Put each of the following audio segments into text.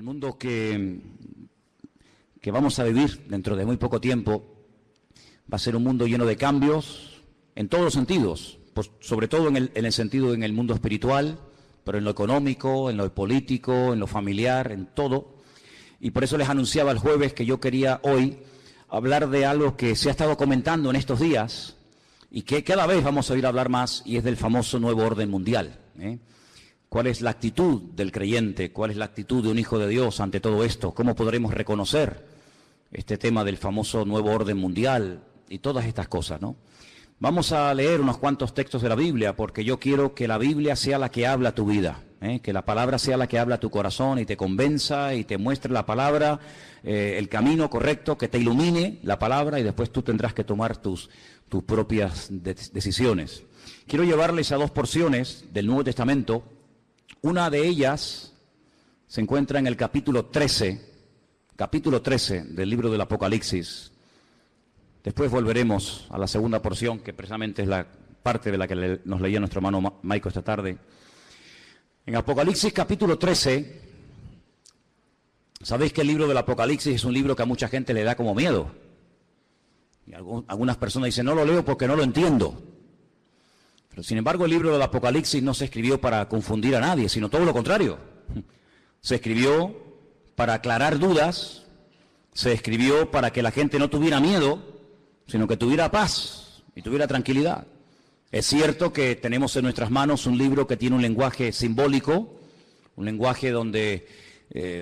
El mundo que vamos a vivir dentro de muy poco tiempo va a ser un mundo lleno de cambios en todos los sentidos, pues sobre todo en el sentido en el mundo espiritual, pero en lo económico, en lo político, en lo familiar, en todo. Y por eso les anunciaba el jueves que yo quería hoy hablar de algo que se ha estado comentando en estos días y que cada vez vamos a oír hablar más, y es del famoso nuevo orden mundial, ¿Cuál es la actitud del creyente? ¿Cuál es la actitud de un hijo de Dios ante todo esto? ¿Cómo podremos reconocer este tema del famoso nuevo orden mundial y todas estas cosas, ¿no? Vamos a leer unos cuantos textos de la Biblia, porque yo quiero que la Biblia sea la que habla tu vida, que la palabra sea la que habla tu corazón y te convenza y te muestre la palabra, el camino correcto, que te ilumine la palabra, y después tú tendrás que tomar tus propias decisiones. Quiero llevarles a dos porciones del Nuevo Testamento. Una de ellas se encuentra en el capítulo 13 del libro del Apocalipsis. Después volveremos a la segunda porción, que precisamente es la parte de la que nos leía nuestro hermano Maico esta tarde. En Apocalipsis capítulo 13, sabéis que el libro del Apocalipsis es un libro que a mucha gente le da como miedo. Y algunas personas dicen, no lo leo porque no lo entiendo. Pero sin embargo el libro del Apocalipsis no se escribió para confundir a nadie, sino todo lo contrario. Se escribió para aclarar dudas, se escribió para que la gente no tuviera miedo, sino que tuviera paz y tuviera tranquilidad. Es cierto que tenemos en nuestras manos un libro que tiene un lenguaje simbólico, un lenguaje donde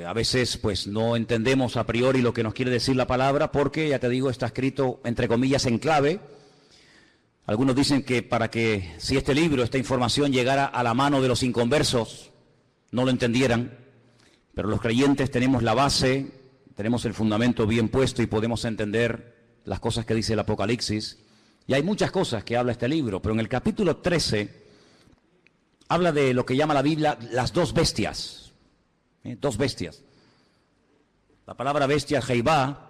a veces pues no entendemos a priori lo que nos quiere decir la palabra, porque, ya te digo, está escrito entre comillas en clave. Algunos dicen que para que si este libro, esta información llegara a la mano de los inconversos, no lo entendieran, pero los creyentes tenemos la base, tenemos el fundamento bien puesto y podemos entender las cosas que dice el Apocalipsis. Y hay muchas cosas que habla este libro, pero en el capítulo 13 habla de lo que llama la Biblia las dos bestias. Dos bestias. La palabra bestia es Jehová.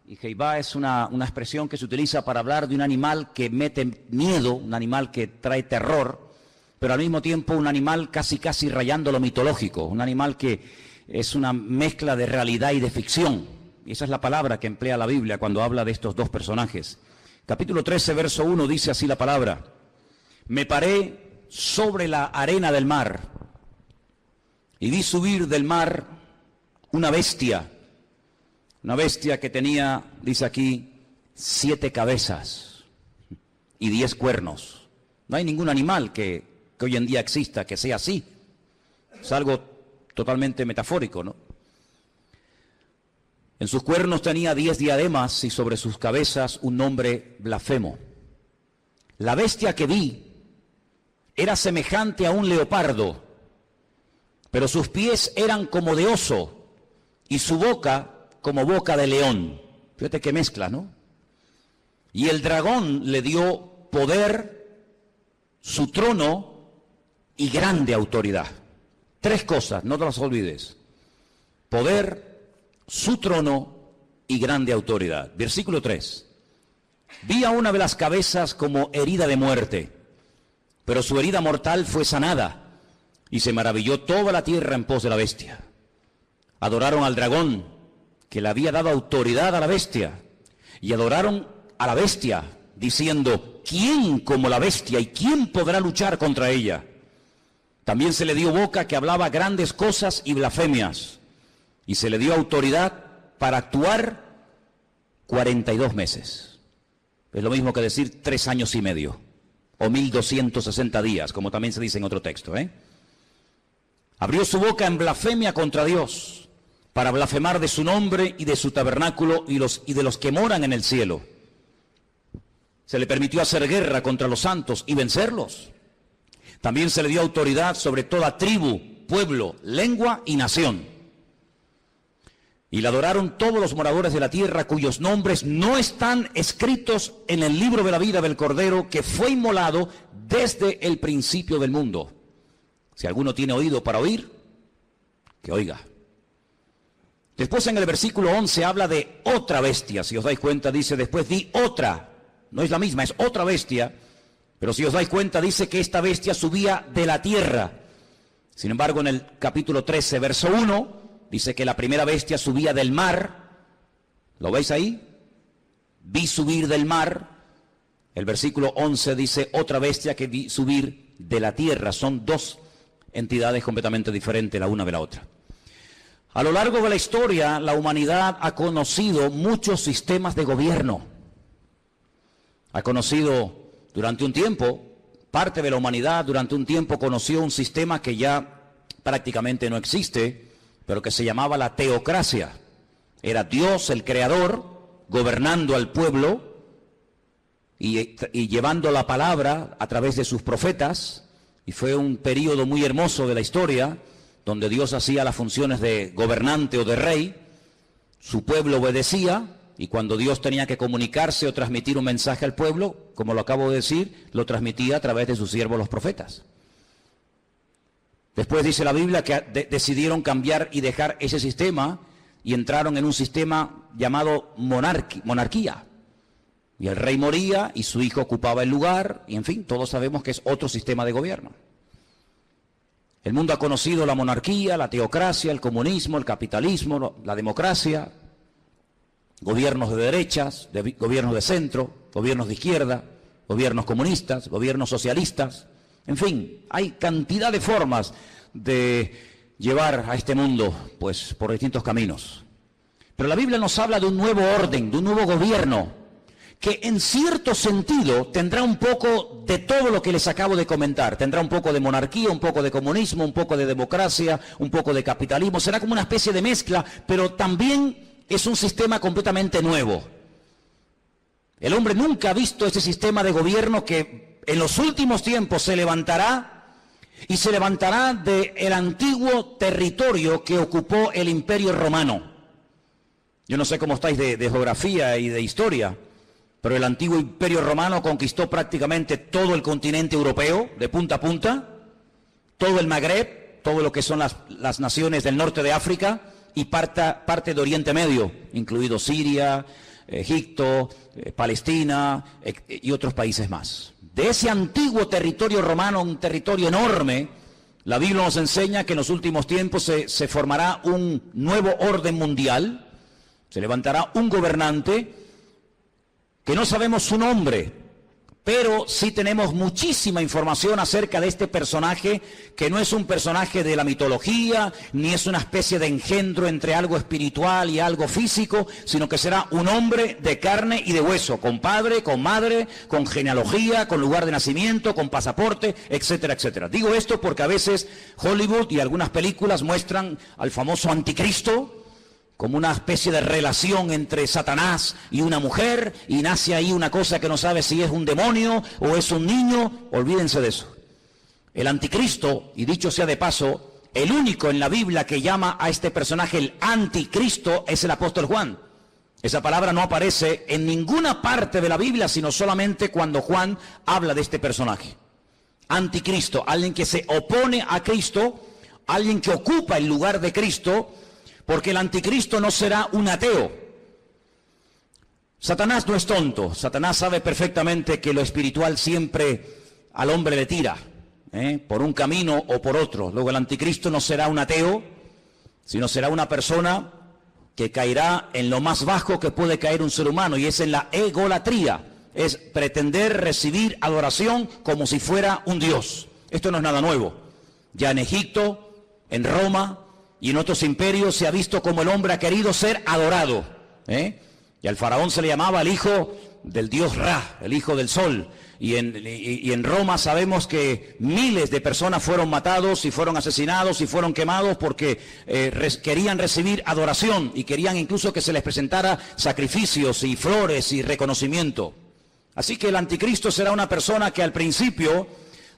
Y Jehová es una expresión que se utiliza para hablar de un animal que mete miedo, un animal que trae terror, pero al mismo tiempo un animal casi rayando lo mitológico, un animal que es una mezcla de realidad y de ficción. Y esa es la palabra que emplea la Biblia cuando habla de estos dos personajes. Capítulo 13, verso 1, dice así la palabra: me paré sobre la arena del mar y vi subir del mar una bestia que tenía, dice aquí, 7 cabezas y 10 cuernos. No hay ningún animal que hoy en día exista que sea así. Es algo totalmente metafórico, ¿no? En sus cuernos tenía 10 diademas y sobre sus cabezas un nombre blasfemo. La bestia que vi era semejante a un leopardo, pero sus pies eran como de oso y su boca como boca de león. Fíjate qué mezcla, ¿no? Y el dragón le dio poder, su trono y grande autoridad. 3 cosas, no te las olvides: poder, su trono y grande autoridad. Versículo 3. Vi a una de las cabezas como herida de muerte, pero su herida mortal fue sanada, y se maravilló toda la tierra en pos de la bestia. Adoraron al dragón, que le había dado autoridad a la bestia, y adoraron a la bestia, diciendo: ¿quién como la bestia y quién podrá luchar contra ella? También se le dio boca que hablaba grandes cosas y blasfemias, y se le dio autoridad para actuar 42 meses. Es lo mismo que decir 3 años y medio, o 1260 días, como también se dice en otro texto, Abrió su boca en blasfemia contra Dios, para blasfemar de su nombre y de su tabernáculo y de los que moran en el cielo. Se le permitió hacer guerra contra los santos y vencerlos. También se le dio autoridad sobre toda tribu, pueblo, lengua y nación. Y le adoraron todos los moradores de la tierra, cuyos nombres no están escritos en el libro de la vida del Cordero, que fue inmolado desde el principio del mundo. Si alguno tiene oído para oír, que oiga. Después en el versículo 11 habla de otra bestia. Si os dais cuenta, dice: después vi otra. No es la misma, es otra bestia. Pero si os dais cuenta, dice que esta bestia subía de la tierra. Sin embargo, en el capítulo 13, verso 1, dice que la primera bestia subía del mar. ¿Lo veis ahí? Vi subir del mar. El versículo 11 dice otra bestia que vi subir de la tierra. Son dos entidades completamente diferentes la una de la otra. A lo largo de la historia, la humanidad ha conocido muchos sistemas de gobierno. Ha conocido durante un tiempo, parte de la humanidad durante un tiempo conoció un sistema que ya prácticamente no existe, pero que se llamaba la teocracia. Era Dios, el creador, gobernando al pueblo y llevando la palabra a través de sus profetas. Y fue un periodo muy hermoso de la historia, donde Dios hacía las funciones de gobernante o de rey, su pueblo obedecía, y cuando Dios tenía que comunicarse o transmitir un mensaje al pueblo, como lo acabo de decir, lo transmitía a través de sus siervos los profetas. Después dice la Biblia que decidieron cambiar y dejar ese sistema y entraron en un sistema llamado monarquía. Y el rey moría y su hijo ocupaba el lugar, y en fin, todos sabemos que es otro sistema de gobierno. El mundo ha conocido la monarquía, la teocracia, el comunismo, el capitalismo, la democracia, gobiernos de derechas, gobiernos de centro, gobiernos de izquierda, gobiernos comunistas, gobiernos socialistas. En fin, hay cantidad de formas de llevar a este mundo, pues, por distintos caminos. Pero la Biblia nos habla de un nuevo orden, de un nuevo gobierno, que en cierto sentido tendrá un poco de todo lo que les acabo de comentar. Tendrá un poco de monarquía, un poco de comunismo, un poco de democracia, un poco de capitalismo. Será como una especie de mezcla, pero también es un sistema completamente nuevo. El hombre nunca ha visto ese sistema de gobierno que en los últimos tiempos se levantará, y se levantará del antiguo territorio que ocupó el Imperio Romano. Yo no sé cómo estáis de geografía y de historia, pero el antiguo Imperio Romano conquistó prácticamente todo el continente europeo, de punta a punta, todo el Magreb, todo lo que son las naciones del norte de África y parte de Oriente Medio, incluido Siria, Egipto, Palestina y otros países más. De ese antiguo territorio romano, un territorio enorme, la Biblia nos enseña que en los últimos tiempos se formará un nuevo orden mundial, se levantará un gobernante que no sabemos su nombre, pero sí tenemos muchísima información acerca de este personaje, que no es un personaje de la mitología, ni es una especie de engendro entre algo espiritual y algo físico, sino que será un hombre de carne y de hueso, con padre, con madre, con genealogía, con lugar de nacimiento, con pasaporte, etcétera, etcétera. Digo esto porque a veces Hollywood y algunas películas muestran al famoso anticristo como una especie de relación entre Satanás y una mujer, y nace ahí una cosa que no sabe si es un demonio o es un niño. Olvídense de eso. El anticristo, y dicho sea de paso, el único en la Biblia que llama a este personaje el anticristo es el apóstol Juan. Esa palabra no aparece en ninguna parte de la Biblia, sino solamente cuando Juan habla de este personaje. Anticristo, alguien que se opone a Cristo, alguien que ocupa el lugar de Cristo, porque el anticristo no será un ateo. Satanás no es tonto. Satanás sabe perfectamente que lo espiritual siempre al hombre le tira, por un camino o por otro. Luego el anticristo no será un ateo, sino será una persona que caerá en lo más bajo que puede caer un ser humano, y es en la egolatría. Es pretender recibir adoración como si fuera un dios. Esto no es nada nuevo. Ya en Egipto, en Roma y en otros imperios se ha visto como el hombre ha querido ser adorado. Y al faraón se le llamaba el hijo del dios Ra, el hijo del sol. Y en Roma sabemos que miles de personas fueron matados y fueron asesinados y fueron quemados porque querían recibir adoración y querían incluso que se les presentara sacrificios y flores y reconocimiento. Así que el anticristo será una persona que al principio,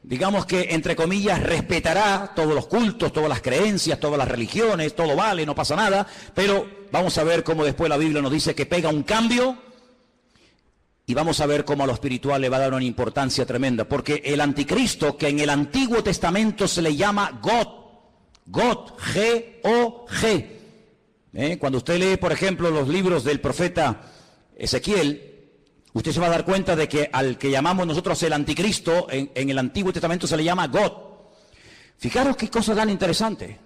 digamos que, entre comillas, respetará todos los cultos, todas las creencias, todas las religiones, todo vale, no pasa nada, pero vamos a ver cómo después la Biblia nos dice que pega un cambio, y vamos a ver cómo a lo espiritual le va a dar una importancia tremenda, porque el anticristo, que en el Antiguo Testamento se le llama God, G-O-G. Cuando usted lee, por ejemplo, los libros del profeta Ezequiel, usted se va a dar cuenta de que al que llamamos nosotros el anticristo, en el Antiguo Testamento se le llama God. Fijaros qué cosa tan interesante.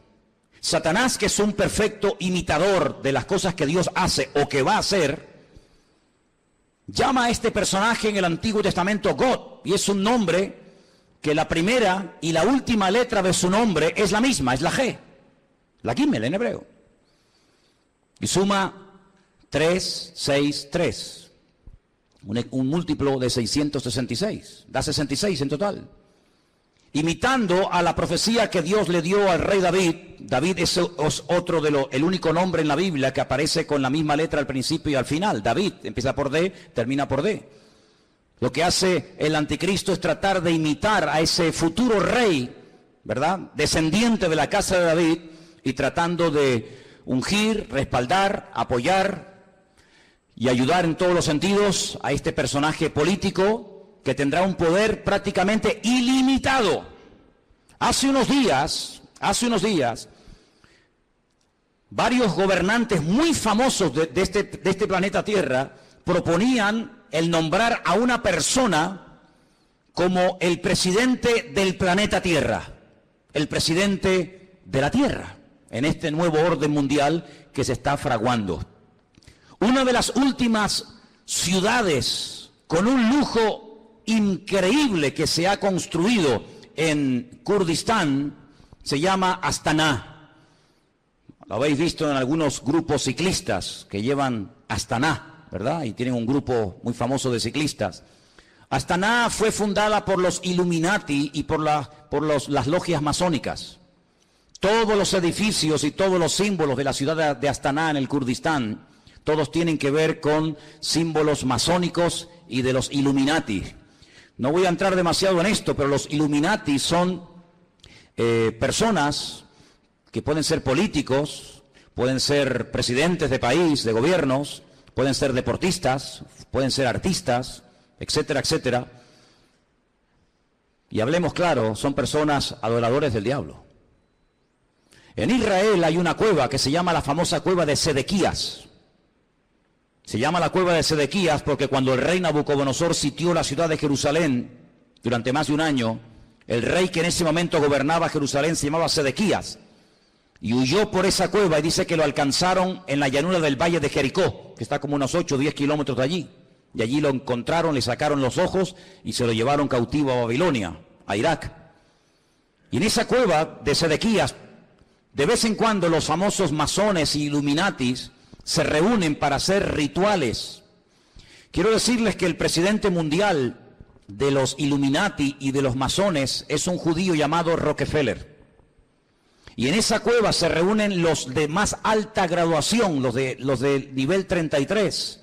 Satanás, que es un perfecto imitador de las cosas que Dios hace o que va a hacer, llama a este personaje en el Antiguo Testamento God, y es un nombre que la primera y la última letra de su nombre es la misma, es la G, la Gimel en hebreo. Y suma 3, 6, 3, un múltiplo de 666, da 66 en total. Imitando a la profecía que Dios le dio al rey David. David es otro el único nombre en la Biblia que aparece con la misma letra al principio y al final. David empieza por D, termina por D. Lo que hace el anticristo es tratar de imitar a ese futuro rey, ¿verdad?, descendiente de la casa de David, y tratando de ungir, respaldar, apoyar y ayudar en todos los sentidos a este personaje político que tendrá un poder prácticamente ilimitado. Hace unos días, varios gobernantes muy famosos de este planeta Tierra proponían el nombrar a una persona como el presidente del planeta Tierra, el presidente de la Tierra, en este nuevo orden mundial que se está fraguando. Una de las últimas ciudades con un lujo increíble que se ha construido en Kurdistán se llama Astana. Lo habéis visto en algunos grupos ciclistas que llevan Astana, ¿verdad? Y tienen un grupo muy famoso de ciclistas. Astana fue fundada por los Illuminati y por las logias masónicas. Todos los edificios y todos los símbolos de la ciudad de Astana en el Kurdistán, todos tienen que ver con símbolos masónicos y de los Illuminati. No voy a entrar demasiado en esto, pero los Illuminati son personas que pueden ser políticos, pueden ser presidentes de país, de gobiernos, pueden ser deportistas, pueden ser artistas, etcétera, etcétera. Y hablemos claro, son personas adoradores del diablo. En Israel hay una cueva que se llama la famosa cueva de Sedequías. Se llama la cueva de Sedequías porque cuando el rey Nabucodonosor sitió la ciudad de Jerusalén durante más de un año, el rey que en ese momento gobernaba Jerusalén se llamaba Sedequías y huyó por esa cueva, y dice que lo alcanzaron en la llanura del valle de Jericó, que está como unos 8 o 10 kilómetros de allí. Y allí lo encontraron, le sacaron los ojos y se lo llevaron cautivo a Babilonia, a Irak. Y en esa cueva de Sedequías, de vez en cuando los famosos masones y Illuminatis se reúnen para hacer rituales. Quiero decirles que el presidente mundial de los Illuminati y de los masones es un judío llamado Rockefeller. Y en esa cueva se reúnen los de más alta graduación, los de nivel 33.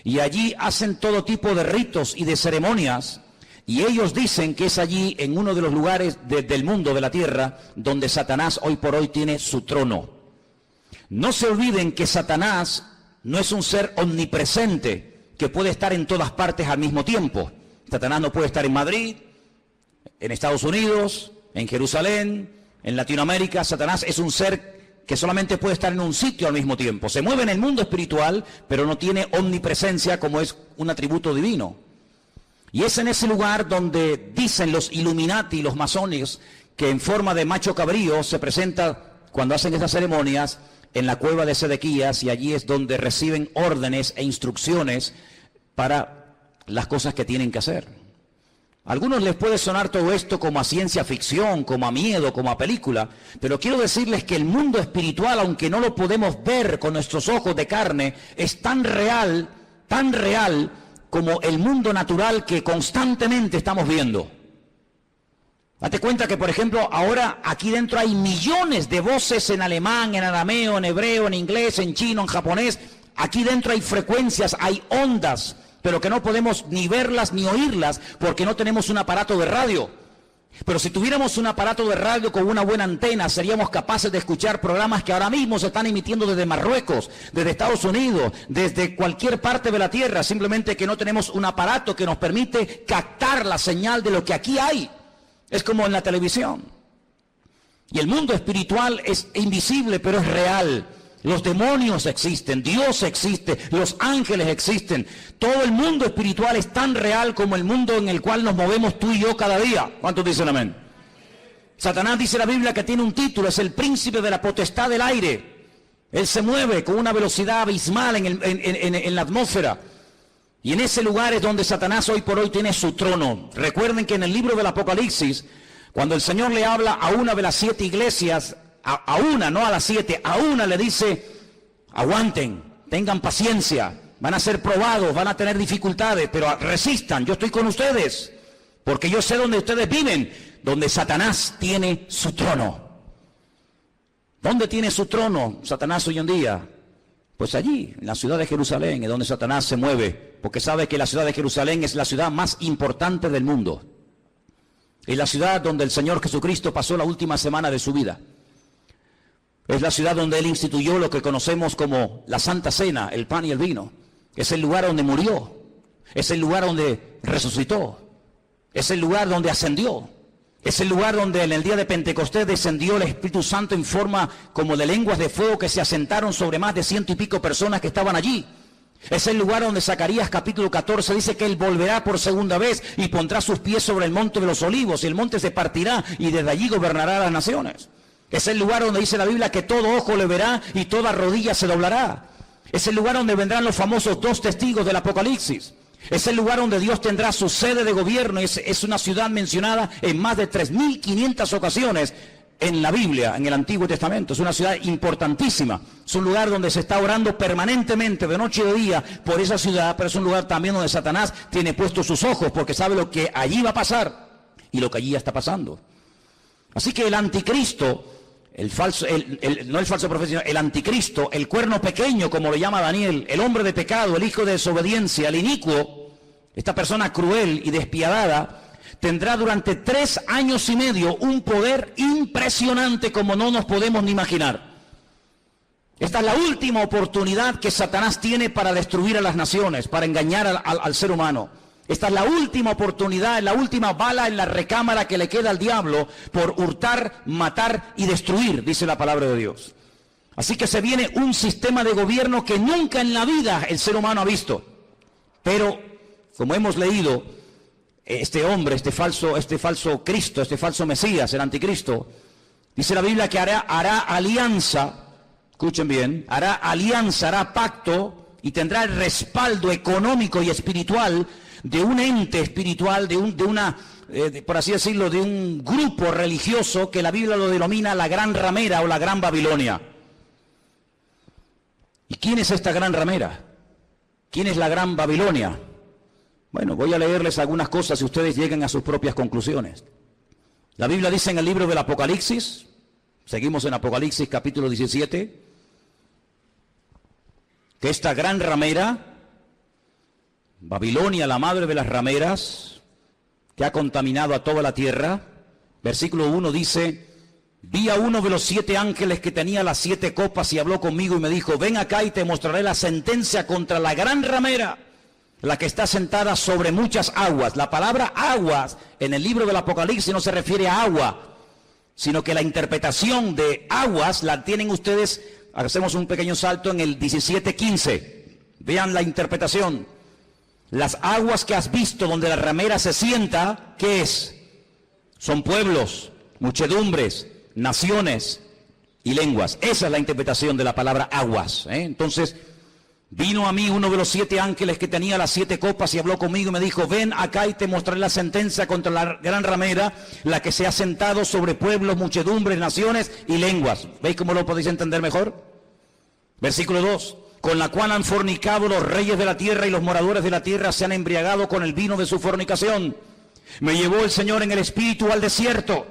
Y allí hacen todo tipo de ritos y de ceremonias. Y ellos dicen que es allí, en uno de los lugares del mundo, de la tierra, donde Satanás hoy por hoy tiene su trono. No se olviden que Satanás no es un ser omnipresente que puede estar en todas partes al mismo tiempo. Satanás no puede estar en Madrid, en Estados Unidos, en Jerusalén, en Latinoamérica. Satanás es un ser que solamente puede estar en un sitio al mismo tiempo. Se mueve en el mundo espiritual, pero no tiene omnipresencia como es un atributo divino. Y es en ese lugar donde dicen los Illuminati y los masones que en forma de macho cabrío se presenta cuando hacen estas ceremonias en la cueva de Sedequías, y allí es donde reciben órdenes e instrucciones para las cosas que tienen que hacer. A algunos les puede sonar todo esto como a ciencia ficción, como a miedo, como a película, pero quiero decirles que el mundo espiritual, aunque no lo podemos ver con nuestros ojos de carne, es tan real como el mundo natural que constantemente estamos viendo. Date cuenta que, por ejemplo, ahora aquí dentro hay millones de voces en alemán, en arameo, en hebreo, en inglés, en chino, en japonés. Aquí dentro hay frecuencias, hay ondas, pero que no podemos ni verlas ni oírlas porque no tenemos un aparato de radio. Pero si tuviéramos un aparato de radio con una buena antena, seríamos capaces de escuchar programas que ahora mismo se están emitiendo desde Marruecos, desde Estados Unidos, desde cualquier parte de la tierra, simplemente que no tenemos un aparato que nos permite captar la señal de lo que aquí hay. Es como en la televisión. Y el mundo espiritual es invisible, pero es real. Los demonios existen, Dios existe, los ángeles existen. Todo el mundo espiritual es tan real como el mundo en el cual nos movemos tú y yo cada día. ¿Cuántos dicen amén? Satanás, dice la Biblia, que tiene un título, es el príncipe de la potestad del aire. Él se mueve con una velocidad abismal en la atmósfera. Y en ese lugar es donde Satanás hoy por hoy tiene su trono. Recuerden que en el libro del Apocalipsis, cuando el Señor le habla a una de las 7 iglesias, a una, no a las 7, a una le dice: aguanten, tengan paciencia, van a ser probados, van a tener dificultades, pero resistan, yo estoy con ustedes, porque yo sé dónde ustedes viven, donde Satanás tiene su trono. ¿Dónde tiene su trono Satanás hoy en día? Pues allí, en la ciudad de Jerusalén, es donde Satanás se mueve, porque sabe que la ciudad de Jerusalén es la ciudad más importante del mundo. Es la ciudad donde el Señor Jesucristo pasó la última semana de su vida. Es la ciudad donde Él instituyó lo que conocemos como la Santa Cena, el pan y el vino. Es el lugar donde murió. Es el lugar donde resucitó. Es el lugar donde ascendió. Es el lugar donde en el día de Pentecostés descendió el Espíritu Santo en forma como de lenguas de fuego que se asentaron sobre más de 100 y pico personas que estaban allí. Es el lugar donde Zacarías capítulo 14 dice que Él volverá por segunda vez y pondrá sus pies sobre el monte de los olivos, y el monte se partirá y desde allí gobernará a las naciones. Es el lugar donde dice la Biblia que todo ojo le verá y toda rodilla se doblará. Es el lugar donde vendrán los famosos 2 testigos del Apocalipsis. Es el lugar donde Dios tendrá su sede de gobierno. Es una ciudad mencionada en más de 3.500 ocasiones en la Biblia, en el Antiguo Testamento. Es una ciudad importantísima. Es un lugar donde se está orando permanentemente, de noche y de día, por esa ciudad, pero es un lugar también donde Satanás tiene puestos sus ojos, porque sabe lo que allí va a pasar y lo que allí ya está pasando. Así que el anticristo, no el falso profeta, sino el anticristo, el cuerno pequeño, como lo llama Daniel, el hombre de pecado, el hijo de desobediencia, el inicuo, esta persona cruel y despiadada, tendrá durante 3 años y medio un poder impresionante como no nos podemos ni imaginar. Esta es la última oportunidad que Satanás tiene para destruir a las naciones, para engañar al ser humano. Esta es la última oportunidad, la última bala en la recámara que le queda al diablo por hurtar, matar y destruir, dice la palabra de Dios. Así que se viene un sistema de gobierno que nunca en la vida el ser humano ha visto. Pero, como hemos leído, este hombre, este falso Cristo, este falso Mesías, el anticristo, dice la Biblia que hará alianza, escuchen bien, hará pacto y tendrá el respaldo económico y espiritual de un ente espiritual, por así decirlo, de un grupo religioso que la Biblia lo denomina la Gran Ramera o la Gran Babilonia. ¿Y quién es esta Gran Ramera? ¿Quién es la Gran Babilonia? Bueno, voy a leerles algunas cosas y ustedes lleguen a sus propias conclusiones. La Biblia dice en el libro del Apocalipsis, seguimos en Apocalipsis capítulo 17, que esta Gran Ramera, Babilonia, la madre de las rameras, que ha contaminado a toda la tierra. Versículo 1 dice: vi a uno de los 7 ángeles que tenía las 7 copas y habló conmigo y me dijo: ven acá y te mostraré la sentencia contra la gran ramera, la que está sentada sobre muchas aguas. La palabra aguas en el libro del Apocalipsis no se refiere a agua, sino que la interpretación de aguas la tienen ustedes. Hacemos un pequeño salto en el 17:15. Vean la interpretación. Las aguas que has visto donde la ramera se sienta, ¿qué es? Son pueblos, muchedumbres, naciones y lenguas. Esa es la interpretación de la palabra aguas. Entonces, vino a mí uno de los 7 ángeles que tenía las 7 copas y habló conmigo y me dijo: ven acá y te mostraré la sentencia contra la gran ramera, la que se ha sentado sobre pueblos, muchedumbres, naciones y lenguas. ¿Veis cómo lo podéis entender mejor? Versículo 2. Con la cual han fornicado los reyes de la tierra y los moradores de la tierra se han embriagado con el vino de su fornicación. Me llevó el Señor en el espíritu al desierto.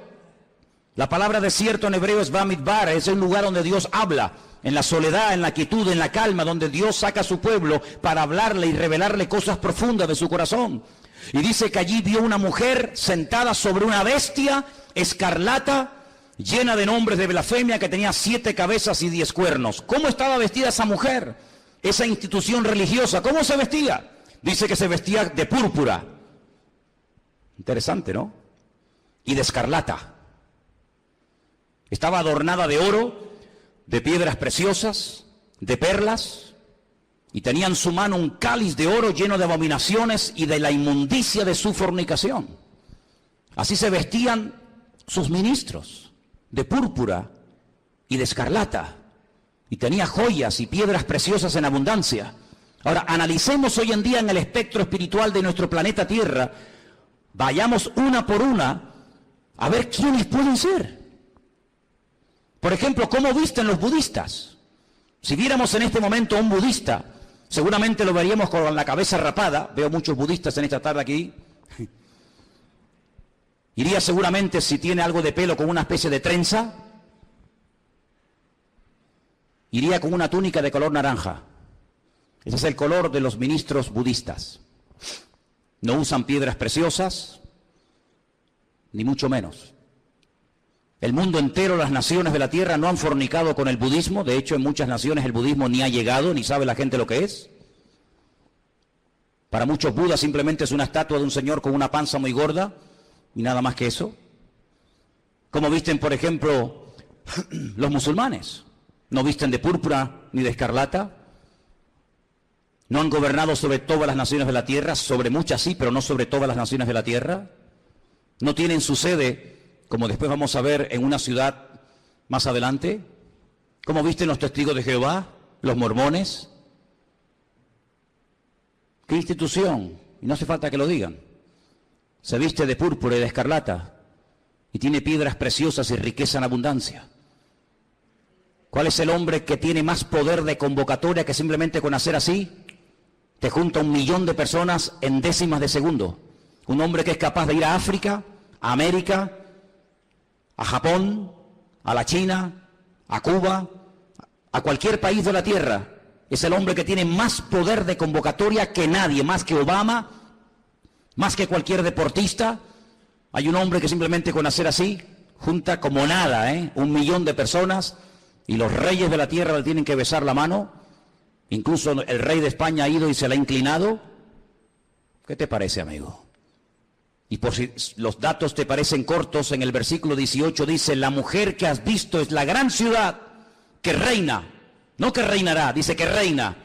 La palabra desierto en hebreo es Bamidbar, es el lugar donde Dios habla, en la soledad, en la quietud, en la calma, donde Dios saca a su pueblo para hablarle y revelarle cosas profundas de su corazón. Y dice que allí vio una mujer sentada sobre una bestia escarlata, llena de nombres de blasfemia, que tenía 7 cabezas y 10 cuernos. ¿Cómo estaba vestida esa mujer? Esa institución religiosa, ¿cómo se vestía? Dice que se vestía de púrpura. Interesante, ¿no? Y de escarlata. Estaba adornada de oro, de piedras preciosas, de perlas, y tenía en su mano un cáliz de oro lleno de abominaciones y de la inmundicia de su fornicación. Así se vestían sus ministros de púrpura y de escarlata, y tenía joyas y piedras preciosas en abundancia. Ahora, analicemos hoy en día en el espectro espiritual de nuestro planeta Tierra, vayamos una por una a ver quiénes pueden ser. Por ejemplo, ¿cómo visten los budistas? Si viéramos en este momento a un budista, seguramente lo veríamos con la cabeza rapada. Veo muchos budistas en esta tarde aquí. Iría seguramente, si tiene algo de pelo, con una especie de trenza. Iría con una túnica de color naranja. Ese es el color de los ministros budistas. No usan piedras preciosas, ni mucho menos. El mundo entero, las naciones de la tierra no han fornicado con el budismo. De hecho, en muchas naciones el budismo ni ha llegado, ni sabe la gente lo que es. Para muchos, Buda simplemente es una estatua de un señor con una panza muy gorda y nada más que eso. ¿Cómo visten, por ejemplo, los musulmanes? No visten de púrpura ni de escarlata. No han gobernado sobre todas las naciones de la tierra, sobre muchas sí, pero no sobre todas las naciones de la tierra. No tienen su sede, como después vamos a ver, en una ciudad más adelante. ¿Cómo visten los testigos de Jehová, los mormones? ¿Qué institución? Y no hace falta que lo digan. Se viste de púrpura y de escarlata y tiene piedras preciosas y riqueza en abundancia. ¿Cuál es el hombre que tiene más poder de convocatoria que simplemente con hacer así te junta 1 millón de personas en décimas de segundo? Un hombre que es capaz de ir a África, a América, a Japón, a la China, a Cuba, a cualquier país de la tierra. Es el hombre que tiene más poder de convocatoria que nadie, más que Obama, más que cualquier deportista. Hay un hombre que simplemente con hacer así junta como nada, 1 millón de personas, y los reyes de la tierra le tienen que besar la mano. Incluso el rey de España ha ido y se le ha inclinado. ¿Qué te parece, amigo? Y por si los datos te parecen cortos, en el versículo 18 dice: la mujer que has visto es la gran ciudad que reina, no que reinará, dice que reina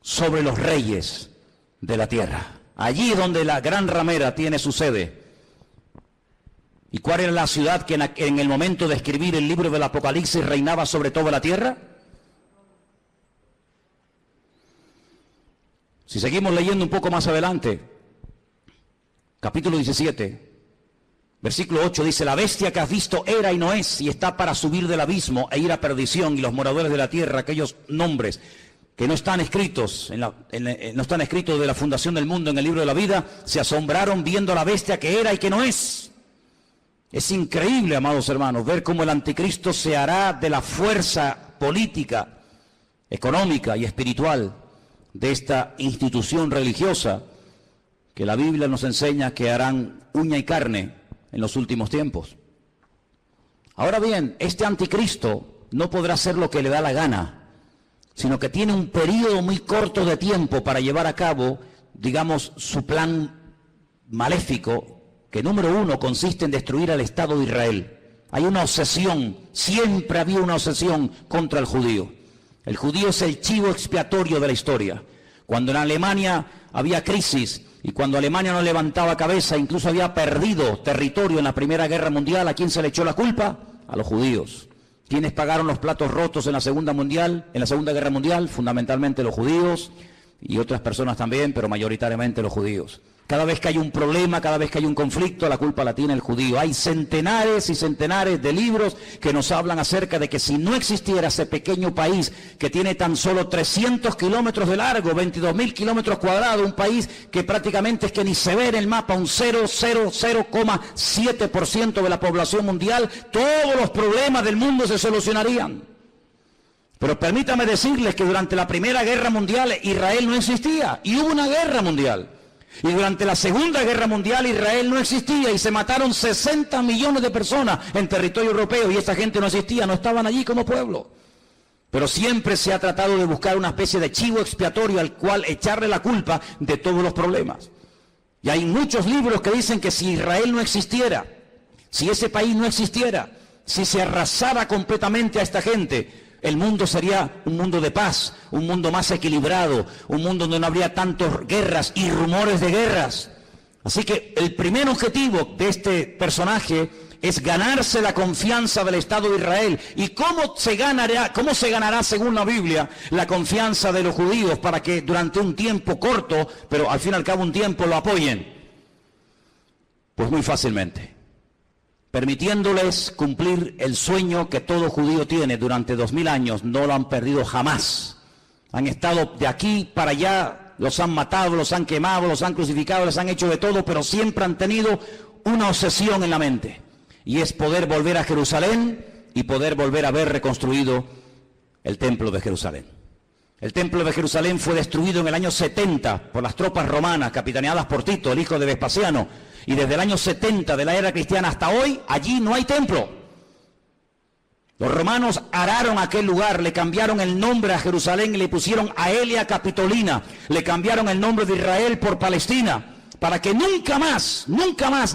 sobre los reyes de la tierra. Allí donde la gran ramera tiene su sede. ¿Y cuál era la ciudad que en el momento de escribir el libro del Apocalipsis reinaba sobre toda la tierra? Si seguimos leyendo un poco más adelante, capítulo 17, versículo 8 dice: la bestia que has visto era y no es, y está para subir del abismo e ir a perdición, y los moradores de la tierra, aquellos nombres que no están escritos, no están escritos de la fundación del mundo en el libro de la vida, se asombraron viendo a la bestia que era y que no es. Es increíble, amados hermanos, ver cómo el anticristo se hará de la fuerza política, económica y espiritual de esta institución religiosa que la Biblia nos enseña que harán uña y carne en los últimos tiempos. Ahora bien, este anticristo no podrá hacer lo que le da la gana, sino que tiene un periodo muy corto de tiempo para llevar a cabo, digamos, su plan maléfico, que número 1 consiste en destruir al Estado de Israel. Hay una obsesión, siempre había una obsesión contra el judío. El judío es el chivo expiatorio de la historia. Cuando en Alemania había crisis y cuando Alemania no levantaba cabeza, incluso había perdido territorio en la Primera Guerra Mundial, ¿a quién se le echó la culpa? A los judíos. ¿Quiénes pagaron los platos rotos en la Segunda Guerra Mundial? Fundamentalmente los judíos y otras personas también, pero mayoritariamente los judíos. Cada vez que hay un problema, cada vez que hay un conflicto, la culpa la tiene el judío. Hay centenares y centenares de libros que nos hablan acerca de que si no existiera ese pequeño país que tiene tan solo 300 kilómetros de largo, 22.000 kilómetros cuadrados, un país que prácticamente es que ni se ve en el mapa, un 0,7% de la población mundial, todos los problemas del mundo se solucionarían. Pero permítame decirles que durante la Primera Guerra Mundial Israel no existía y hubo una guerra mundial. Y durante la Segunda Guerra Mundial Israel no existía y se mataron 60 millones de personas en territorio europeo y esa gente no existía, no estaban allí como pueblo. Pero siempre se ha tratado de buscar una especie de chivo expiatorio al cual echarle la culpa de todos los problemas. Y hay muchos libros que dicen que si Israel no existiera, si ese país no existiera, si se arrasara completamente a esta gente, el mundo sería un mundo de paz, un mundo más equilibrado, un mundo donde no habría tantas guerras y rumores de guerras. Así que el primer objetivo de este personaje es ganarse la confianza del Estado de Israel. ¿Y cómo se ganará, según la Biblia, la confianza de los judíos para que durante un tiempo corto, pero al fin y al cabo un tiempo, lo apoyen? Pues muy fácilmente, permitiéndoles cumplir el sueño que todo judío tiene durante 2000 años. No lo han perdido jamás. Han estado de aquí para allá, los han matado, los han quemado, los han crucificado, les han hecho de todo, pero siempre han tenido una obsesión en la mente, y es poder volver a Jerusalén y poder volver a ver reconstruido el templo de Jerusalén. El templo de Jerusalén fue destruido en el año 70 por las tropas romanas, capitaneadas por Tito, el hijo de Vespasiano, y desde el año 70 de la era cristiana hasta hoy, allí no hay templo. Los romanos araron aquel lugar, le cambiaron el nombre a Jerusalén y le pusieron Aelia Capitolina, le cambiaron el nombre de Israel por Palestina, para que nunca más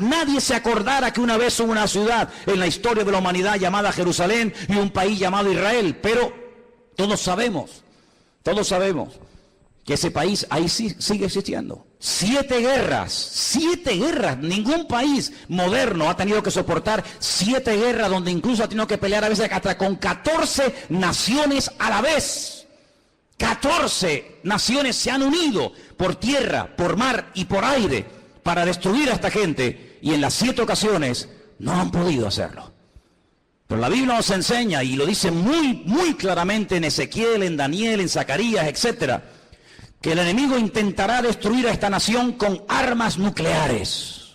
nadie se acordara que una vez hubo una ciudad en la historia de la humanidad llamada Jerusalén y un país llamado Israel. Pero todos sabemos que ese país ahí sí sigue existiendo. 7 guerras, ningún país moderno ha tenido que soportar 7 guerras, donde incluso ha tenido que pelear a veces hasta con 14 naciones a la vez. 14 naciones se han unido por tierra, por mar y por aire para destruir a esta gente, y en las 7 ocasiones no han podido hacerlo. Pero la Biblia nos enseña, y lo dice muy claramente en Ezequiel, en Daniel, en Zacarías, etcétera, que el enemigo intentará destruir a esta nación con armas nucleares.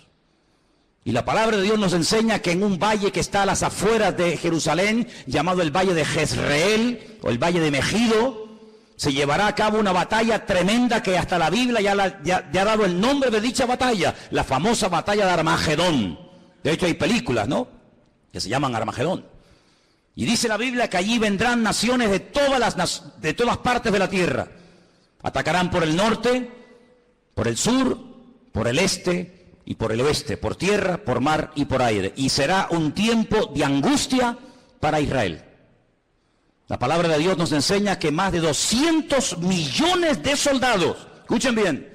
Y la palabra de Dios nos enseña que en un valle que está a las afueras de Jerusalén, llamado el Valle de Jezreel, o el Valle de Megido, se llevará a cabo una batalla tremenda que hasta la Biblia ya ha dado el nombre de dicha batalla, la famosa batalla de Armagedón. De hecho hay películas, ¿no?, que se llaman Armagedón. Y dice la Biblia que allí vendrán naciones de todas partes de la tierra. Atacarán por el norte, por el sur, por el este y por el oeste, por tierra, por mar y por aire. Y será un tiempo de angustia para Israel. La palabra de Dios nos enseña que más de 200 millones de soldados, escuchen bien,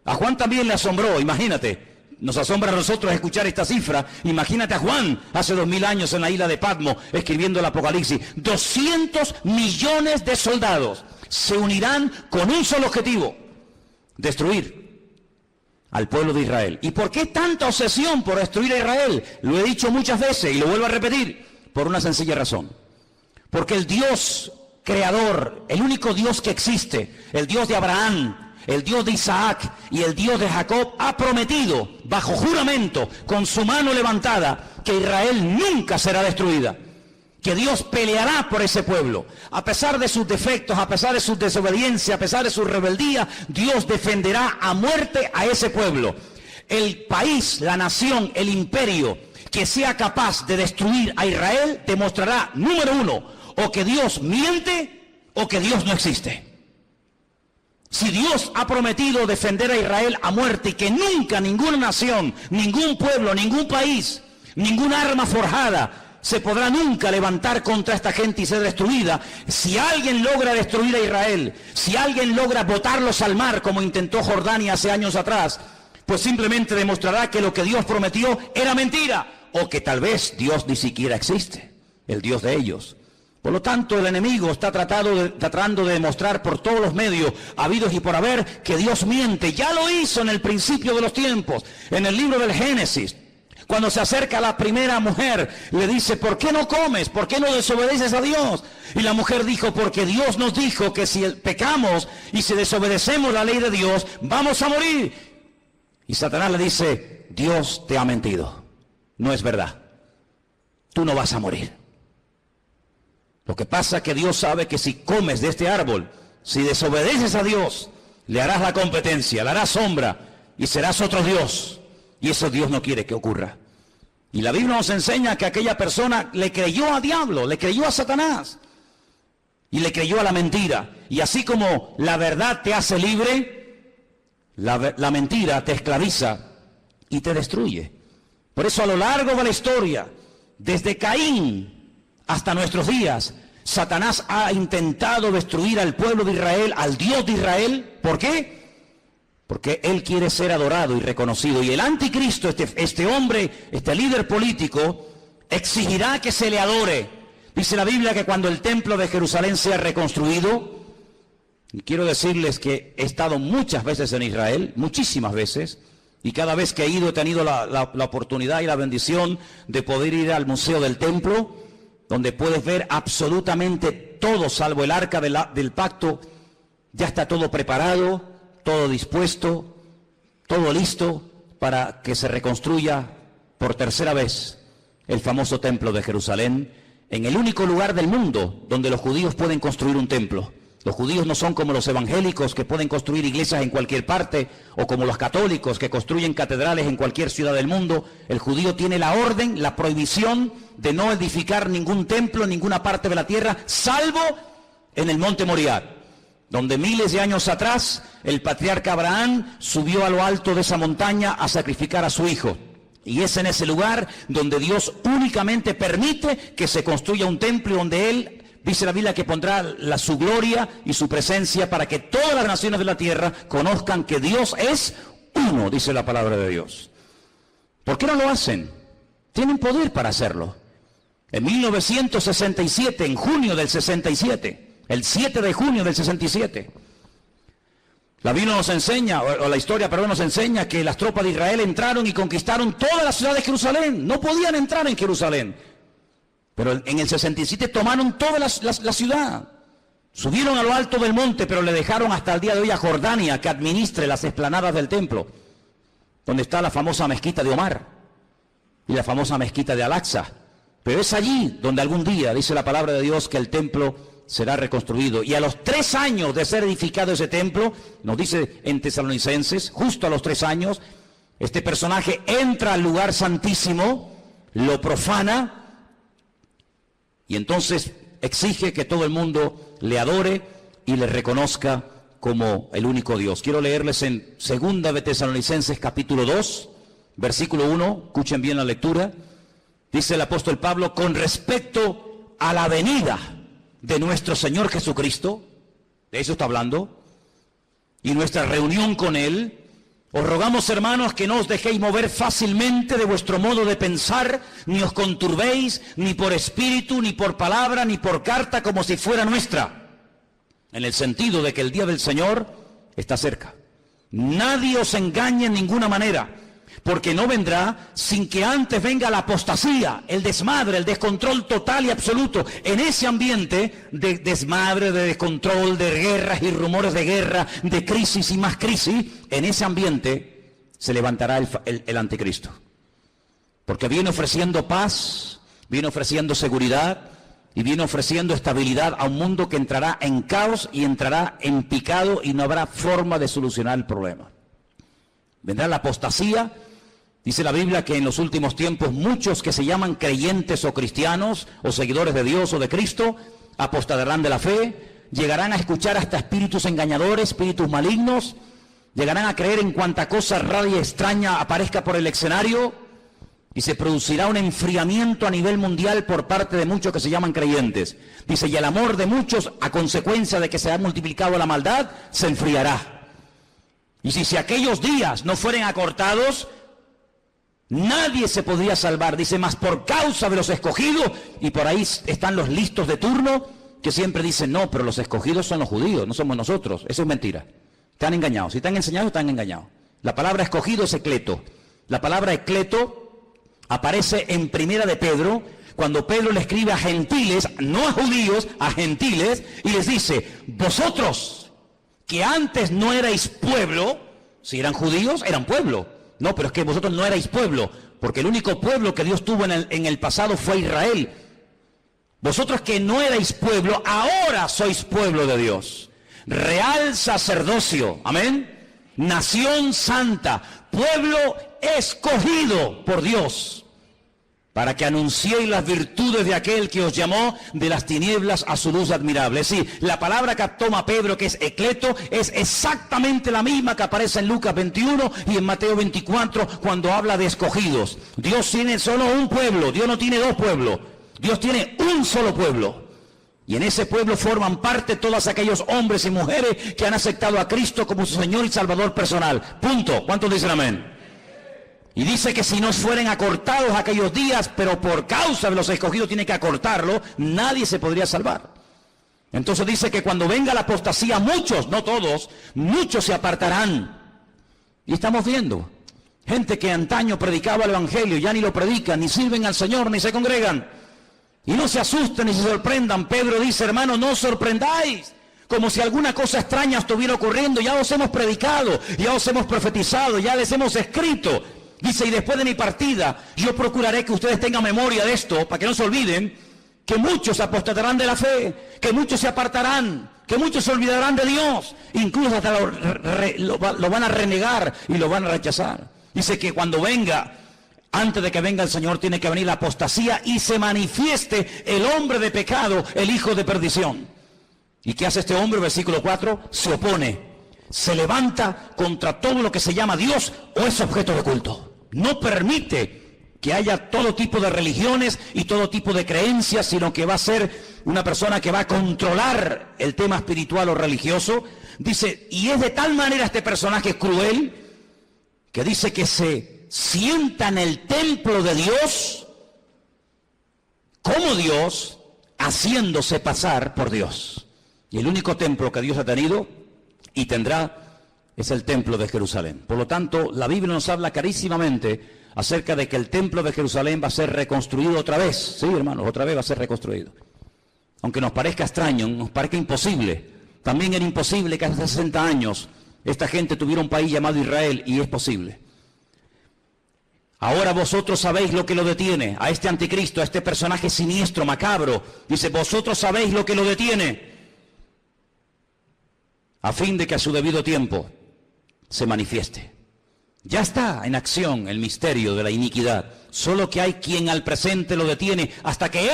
a Juan también le asombró, imagínate, nos asombra a nosotros escuchar esta cifra. Imagínate a Juan hace 2000 años en la isla de Patmos escribiendo el Apocalipsis. 200 millones de soldados se unirán con un solo objetivo: destruir al pueblo de Israel. ¿Y por qué tanta obsesión por destruir a Israel? Lo he dicho muchas veces y lo vuelvo a repetir, por una sencilla razón. Porque el Dios creador, el único Dios que existe, el Dios de Abraham, el Dios de Isaac y el Dios de Jacob, ha prometido bajo juramento, con su mano levantada, que Israel nunca será destruida, que Dios peleará por ese pueblo. A pesar de sus defectos, a pesar de su desobediencia, a pesar de su rebeldía, Dios defenderá a muerte a ese pueblo. El país, la nación, el imperio que sea capaz de destruir a Israel demostrará, número 1, o que Dios miente o que Dios no existe. Si Dios ha prometido defender a Israel a muerte y que nunca ninguna nación, ningún pueblo, ningún país, ninguna arma forjada se podrá nunca levantar contra esta gente y ser destruida, si alguien logra destruir a Israel, si alguien logra botarlos al mar como intentó Jordania hace años atrás, pues simplemente demostrará que lo que Dios prometió era mentira, o que tal vez Dios ni siquiera existe, el Dios de ellos. Por lo tanto, el enemigo está tratando de demostrar por todos los medios habidos y por haber que Dios miente. Ya lo hizo en el principio de los tiempos, en el libro del Génesis. Cuando se acerca a la primera mujer, le dice: ¿por qué no comes? ¿Por qué no desobedeces a Dios? Y la mujer dijo: porque Dios nos dijo que si pecamos y si desobedecemos la ley de Dios, vamos a morir. Y Satanás le dice: Dios te ha mentido, no es verdad, tú no vas a morir. Lo que pasa es que Dios sabe que si comes de este árbol, si desobedeces a Dios, le harás la competencia, le harás sombra y serás otro Dios. Y eso Dios no quiere que ocurra. Y la Biblia nos enseña que aquella persona le creyó a diablo, le creyó a Satanás y le creyó a la mentira. Y así como la verdad te hace libre, la mentira te esclaviza y te destruye. Por eso a lo largo de la historia, desde Caín hasta nuestros días, Satanás ha intentado destruir al pueblo de Israel, al Dios de Israel. ¿Por qué? porque Él quiere ser adorado y reconocido. Y el anticristo, este hombre, este líder político, exigirá que se le adore. Dice la Biblia que cuando el templo de Jerusalén sea reconstruido, y quiero decirles que he estado muchas veces en Israel, muchísimas veces, y cada vez que he ido he tenido la oportunidad y la bendición de poder ir al Museo del Templo, donde puedes ver absolutamente todo, salvo el arca del pacto. Ya está todo preparado, todo dispuesto, todo listo para que se reconstruya por tercera vez el famoso templo de Jerusalén, en el único lugar del mundo donde los judíos pueden construir un templo. Los judíos no son como los evangélicos que pueden construir iglesias en cualquier parte, o como los católicos que construyen catedrales en cualquier ciudad del mundo. El judío tiene la orden, la prohibición de no edificar ningún templo en ninguna parte de la tierra, salvo en el monte Moriah, donde miles de años atrás el patriarca Abraham subió a lo alto de esa montaña a sacrificar a su hijo. Y es en ese lugar donde Dios únicamente permite que se construya un templo, donde Él, dice la Biblia, que pondrá su gloria y su presencia para que todas las naciones de la tierra conozcan que Dios es uno, dice la palabra de Dios. ¿Por qué no lo hacen? Tienen poder para hacerlo. En 1967, en junio del 67, el 7 de junio del 67, la Biblia nos enseña, o la historia, perdón, nos enseña que las tropas de Israel entraron y conquistaron toda la ciudad de Jerusalén. No podían entrar en Jerusalén. Pero en el 67 tomaron toda la ciudad. Subieron a lo alto del monte, pero le dejaron hasta el día de hoy a Jordania que administre las explanadas del templo, donde está la famosa mezquita de Omar y la famosa mezquita de Al-Aqsa. Pero es allí donde algún día, dice la palabra de Dios, que el templo será reconstruido. Y a los 3 años de ser edificado ese templo, nos dice en Tesalonicenses, justo a los 3 años, este personaje entra al lugar santísimo, lo profana, y entonces exige que todo el mundo le adore y le reconozca como el único Dios. Quiero leerles en 2 de Tesalonicenses capítulo 2, versículo 1, escuchen bien la lectura. Dice el apóstol Pablo: con respecto a la venida de nuestro Señor Jesucristo, de eso está hablando, y nuestra reunión con Él, os rogamos, hermanos, que no os dejéis mover fácilmente de vuestro modo de pensar, ni os conturbéis, ni por espíritu, ni por palabra, ni por carta, como si fuera nuestra, en el sentido de que el día del Señor está cerca. Nadie os engañe en ninguna manera, porque no vendrá sin que antes venga la apostasía, el desmadre, el descontrol total y absoluto. En ese ambiente de desmadre, de descontrol, de guerras y rumores de guerra, de crisis y más crisis, en ese ambiente se levantará el anticristo. Porque viene ofreciendo paz, viene ofreciendo seguridad y viene ofreciendo estabilidad a un mundo que entrará en caos y entrará en picado y no habrá forma de solucionar el problema. Vendrá la apostasía. Dice la Biblia que en los últimos tiempos muchos que se llaman creyentes o cristianos o seguidores de Dios o de Cristo apostatarán de la fe, llegarán a escuchar hasta espíritus engañadores, espíritus malignos, llegarán a creer en cuanta cosa rara y extraña aparezca por el escenario, y se producirá un enfriamiento a nivel mundial por parte de muchos que se llaman creyentes. Dice, y el amor de muchos, a consecuencia de que se ha multiplicado la maldad, se enfriará. Y si aquellos días no fueren acortados, nadie se podría salvar. Dice, más por causa de los escogidos, y por ahí están los listos de turno, que siempre dicen, no, pero los escogidos son los judíos, no somos nosotros. Eso es mentira. Están engañados. Si están enseñados, están engañados. La palabra escogido es ecleto. La palabra ecleto aparece en Primera de Pedro, cuando Pedro le escribe a gentiles, no a judíos, a gentiles, y les dice, vosotros, que antes no erais pueblo, si eran judíos, eran pueblo. No, pero es que vosotros no erais pueblo, porque el único pueblo que Dios tuvo en el pasado fue Israel. Vosotros que no erais pueblo, ahora sois pueblo de Dios. Real sacerdocio, amén. Nación santa, pueblo escogido por Dios, para que anunciéis las virtudes de aquel que os llamó de las tinieblas a su luz admirable. Sí, la palabra que toma Pedro, que es ecleto, es exactamente la misma que aparece en Lucas 21 y en Mateo 24, cuando habla de escogidos. Dios tiene solo un pueblo, Dios no tiene dos pueblos, Dios tiene un solo pueblo. Y en ese pueblo forman parte todos aquellos hombres y mujeres que han aceptado a Cristo como su Señor y Salvador personal. Punto. ¿Cuántos dicen amén? Y dice que si no fueren acortados aquellos días, pero por causa de los escogidos tiene que acortarlo, nadie se podría salvar. Entonces dice que cuando venga la apostasía, muchos, no todos, muchos se apartarán. Y estamos viendo gente que antaño predicaba el Evangelio, ya ni lo predican, ni sirven al Señor, ni se congregan. Y no se asusten ni se sorprendan. Pedro dice, hermano, no os sorprendáis, como si alguna cosa extraña estuviera ocurriendo. Ya os hemos predicado, ya os hemos profetizado, ya les hemos escrito. Dice, y después de mi partida, yo procuraré que ustedes tengan memoria de esto, para que no se olviden, que muchos apostatarán de la fe, que muchos se apartarán, que muchos se olvidarán de Dios, incluso hasta lo van a renegar y lo van a rechazar. Dice que cuando venga, antes de que venga el Señor, tiene que venir la apostasía y se manifieste el hombre de pecado, el hijo de perdición. ¿Y qué hace este hombre? Versículo 4, se opone, se levanta contra todo lo que se llama Dios o es objeto de culto. No permite que haya todo tipo de religiones y todo tipo de creencias, sino que va a ser una persona que va a controlar el tema espiritual o religioso. Dice, y es de tal manera este personaje cruel, que dice que se sienta en el templo de Dios, como Dios, haciéndose pasar por Dios. Y el único templo que Dios ha tenido y tendrá es el templo de Jerusalén. Por lo tanto, la Biblia nos habla clarísimamente acerca de que el templo de Jerusalén va a ser reconstruido otra vez. Sí, hermanos, otra vez va a ser reconstruido. Aunque nos parezca extraño, nos parezca imposible. También era imposible que hace 60 años esta gente tuviera un país llamado Israel, y es posible. Ahora vosotros sabéis lo que lo detiene, a este anticristo, a este personaje siniestro, macabro. Dice, vosotros sabéis lo que lo detiene, a fin de que a su debido tiempo se manifieste. Ya está en acción el misterio de la iniquidad, solo que hay quien al presente lo detiene hasta que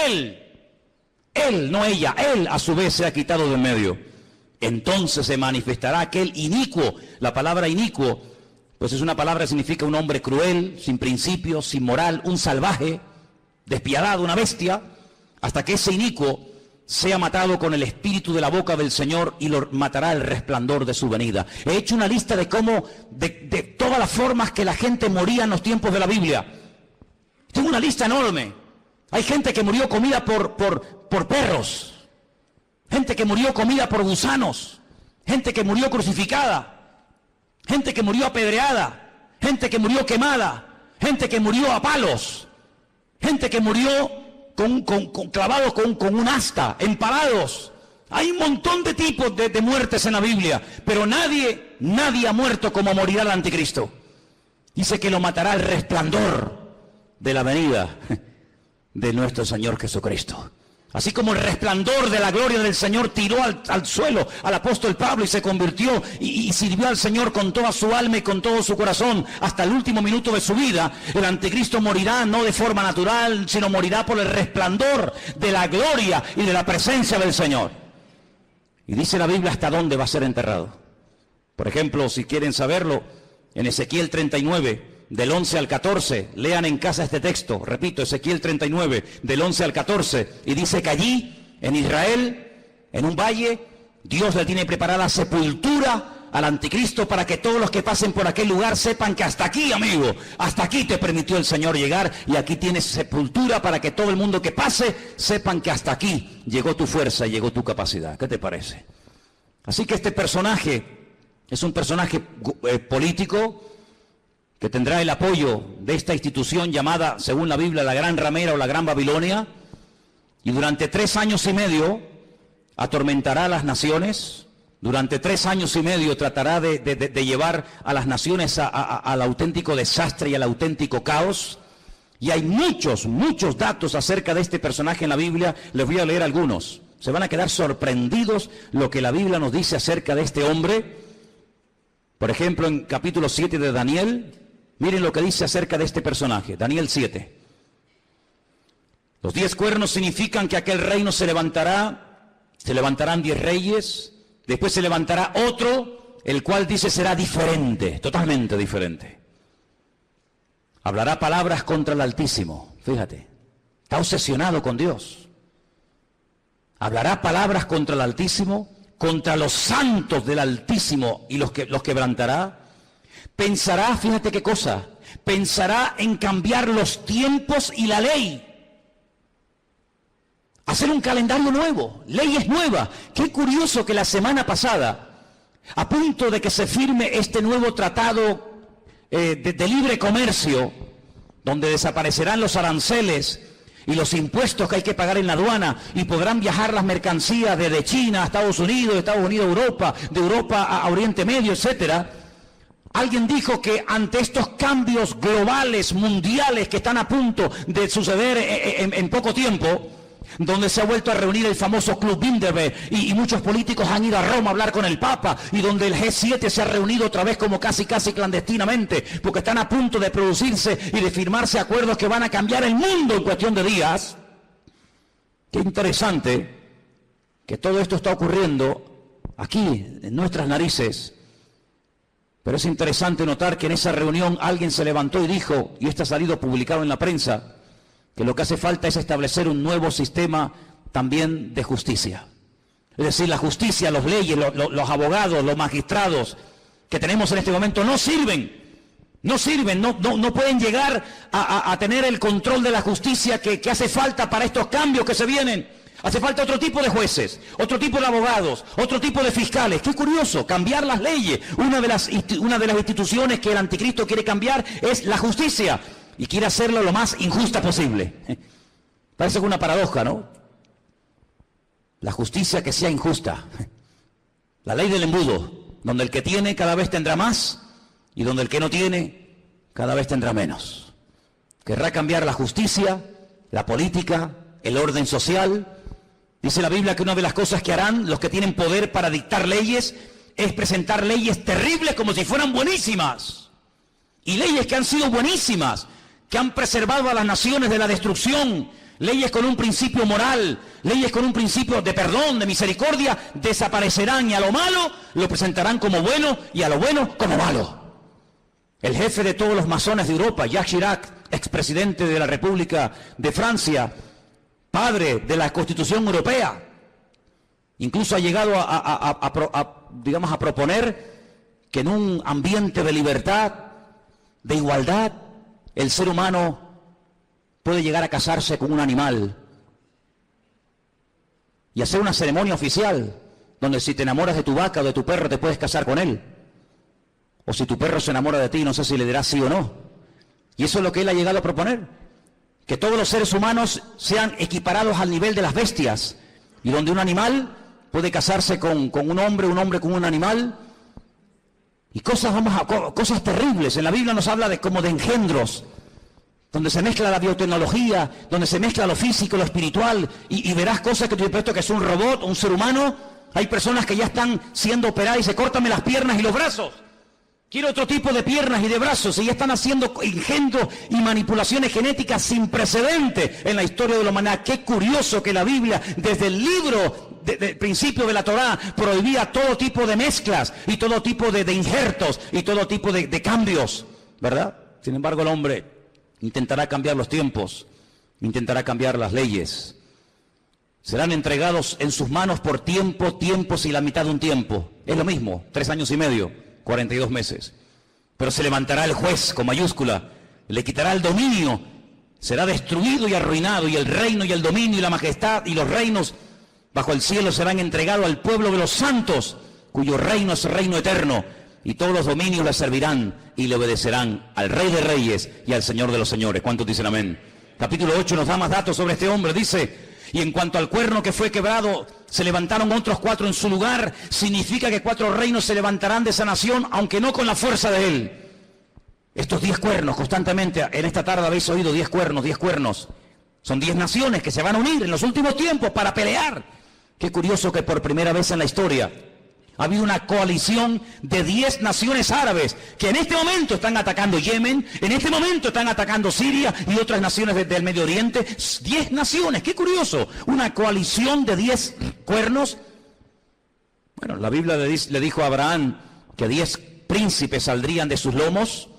él, no ella, él a su vez se ha quitado de en medio. Entonces se manifestará aquel inicuo. La palabra inicuo, pues es una palabra que significa un hombre cruel, sin principios, sin moral, un salvaje, despiadado, una bestia, hasta que ese inicuo sea matado con el espíritu de la boca del Señor y lo matará el resplandor de su venida. He hecho una lista de cómo, de todas las formas que la gente moría en los tiempos de la Biblia. Tengo una lista enorme. Hay gente que murió comida por perros, gente que murió comida por gusanos, gente que murió crucificada, gente que murió apedreada, gente que murió quemada, gente que murió a palos, gente que murió clavados con un asta, empalados. Hay un montón de tipos de muertes en la Biblia, pero nadie ha muerto como morirá el anticristo. Dice que lo matará el resplandor de la venida de nuestro Señor Jesucristo. Así como el resplandor de la gloria del Señor tiró al suelo al apóstol Pablo y se convirtió y sirvió al Señor con toda su alma y con todo su corazón hasta el último minuto de su vida, el anticristo morirá no de forma natural, sino morirá por el resplandor de la gloria y de la presencia del Señor. Y dice la Biblia hasta dónde va a ser enterrado. Por ejemplo, si quieren saberlo, en Ezequiel 39, del 11 al 14, lean en casa este texto, repito, Ezequiel 39, del 11 al 14, y dice que allí, en Israel, en un valle, Dios le tiene preparada sepultura al anticristo para que todos los que pasen por aquel lugar sepan que hasta aquí, amigo, hasta aquí te permitió el Señor llegar, y aquí tienes sepultura para que todo el mundo que pase sepan que hasta aquí llegó tu fuerza, llegó tu capacidad. ¿Qué te parece? Así que este personaje es un personaje político, que tendrá el apoyo de esta institución llamada, según la Biblia, la Gran Ramera o la Gran Babilonia, y durante 3 años y medio atormentará a las naciones, durante 3 años y medio tratará de llevar a las naciones al auténtico desastre y al auténtico caos, y hay muchos datos acerca de este personaje en la Biblia. Les voy a leer algunos, se van a quedar sorprendidos lo que la Biblia nos dice acerca de este hombre. Por ejemplo, en capítulo 7 de Daniel, miren lo que dice acerca de este personaje, Daniel 7. Los 10 cuernos significan que aquel reino se levantarán 10 reyes, después se levantará otro, el cual dice será diferente, totalmente diferente. Hablará palabras contra el Altísimo, fíjate, está obsesionado con Dios. Hablará palabras contra el Altísimo, contra los santos del Altísimo y los quebrantará. Pensará, fíjate qué cosa, pensará en cambiar los tiempos y la ley. Hacer un calendario nuevo, leyes nuevas. Qué curioso que la semana pasada, a punto de que se firme este nuevo tratado de libre comercio, donde desaparecerán los aranceles y los impuestos que hay que pagar en la aduana, y podrán viajar las mercancías desde China a Estados Unidos, de Estados Unidos a Europa, de Europa a Oriente Medio, etcétera. Alguien dijo que ante estos cambios globales, mundiales, que están a punto de suceder en poco tiempo, donde se ha vuelto a reunir el famoso Club Bilderberg y muchos políticos han ido a Roma a hablar con el Papa, y donde el G7 se ha reunido otra vez como casi clandestinamente, porque están a punto de producirse y de firmarse acuerdos que van a cambiar el mundo en cuestión de días. Qué interesante que todo esto está ocurriendo aquí, en nuestras narices. Pero es interesante notar que en esa reunión alguien se levantó y dijo, y esto ha salido publicado en la prensa, que lo que hace falta es establecer un nuevo sistema también de justicia. Es decir, la justicia, las leyes, los abogados, los magistrados que tenemos en este momento no sirven, no pueden llegar a tener el control de la justicia que hace falta para estos cambios que se vienen. Hace falta otro tipo de jueces, otro tipo de abogados, otro tipo de fiscales. Qué curioso, cambiar las leyes. Una de las instituciones que el anticristo quiere cambiar es la justicia. Y quiere hacerlo lo más injusta posible. Parece que una paradoja, ¿no? La justicia que sea injusta. La ley del embudo, donde el que tiene cada vez tendrá más y donde el que no tiene cada vez tendrá menos. Querrá cambiar la justicia, la política, el orden social. Dice la Biblia que una de las cosas que harán los que tienen poder para dictar leyes es presentar leyes terribles como si fueran buenísimas. Y leyes que han sido buenísimas, que han preservado a las naciones de la destrucción, leyes con un principio moral, leyes con un principio de perdón, de misericordia, desaparecerán, y a lo malo lo presentarán como bueno y a lo bueno como malo. El jefe de todos los masones de Europa, Jacques Chirac, expresidente de la República de Francia, padre de la Constitución Europea, incluso ha llegado a proponer que en un ambiente de libertad, de igualdad, el ser humano puede llegar a casarse con un animal y hacer una ceremonia oficial donde si te enamoras de tu vaca o de tu perro te puedes casar con él, o si tu perro se enamora de ti no sé si le dirás sí o no. Y eso es lo que él ha llegado a proponer, que todos los seres humanos sean equiparados al nivel de las bestias, y donde un animal puede casarse con un hombre con un animal. Y cosas terribles. En la Biblia nos habla como de engendros, donde se mezcla la biotecnología, donde se mezcla lo físico, lo espiritual, y verás cosas que tú dices que es un robot, un ser humano. Hay personas que ya están siendo operadas y se córtame las piernas y los brazos. Quiero otro tipo de piernas y de brazos, y ya están haciendo engendros y manipulaciones genéticas sin precedente en la historia de la humanidad. Qué curioso que la Biblia, desde el libro del principio de la Torá, prohibía todo tipo de mezclas y todo tipo de injertos y todo tipo de cambios, ¿verdad? Sin embargo, el hombre intentará cambiar los tiempos, intentará cambiar las leyes. Serán entregados en sus manos por tiempos y la mitad de un tiempo. Es lo mismo, 3 años y medio, 42 meses. Pero se levantará el juez con mayúscula, le quitará el dominio, será destruido y arruinado, y el reino y el dominio y la majestad y los reinos bajo el cielo serán entregados al pueblo de los santos, cuyo reino es reino eterno, y todos los dominios le servirán y le obedecerán al Rey de Reyes y al Señor de los Señores. ¿Cuántos dicen amén? Capítulo 8 nos da más datos sobre este hombre. Dice: y en cuanto al cuerno que fue quebrado, se levantaron otros 4 en su lugar. Significa que 4 reinos se levantarán de esa nación, aunque no con la fuerza de él. Estos 10 cuernos, constantemente, en esta tarde habéis oído 10 cuernos, 10 cuernos. Son 10 naciones que se van a unir en los últimos tiempos para pelear. Qué curioso que por primera vez en la historia ha habido una coalición de 10 naciones árabes que en este momento están atacando Yemen, en este momento están atacando Siria y otras naciones del Medio Oriente. 10 naciones, qué curioso, una coalición de 10 cuernos. Bueno, la Biblia le dijo a Abraham que 10 príncipes saldrían de sus lomos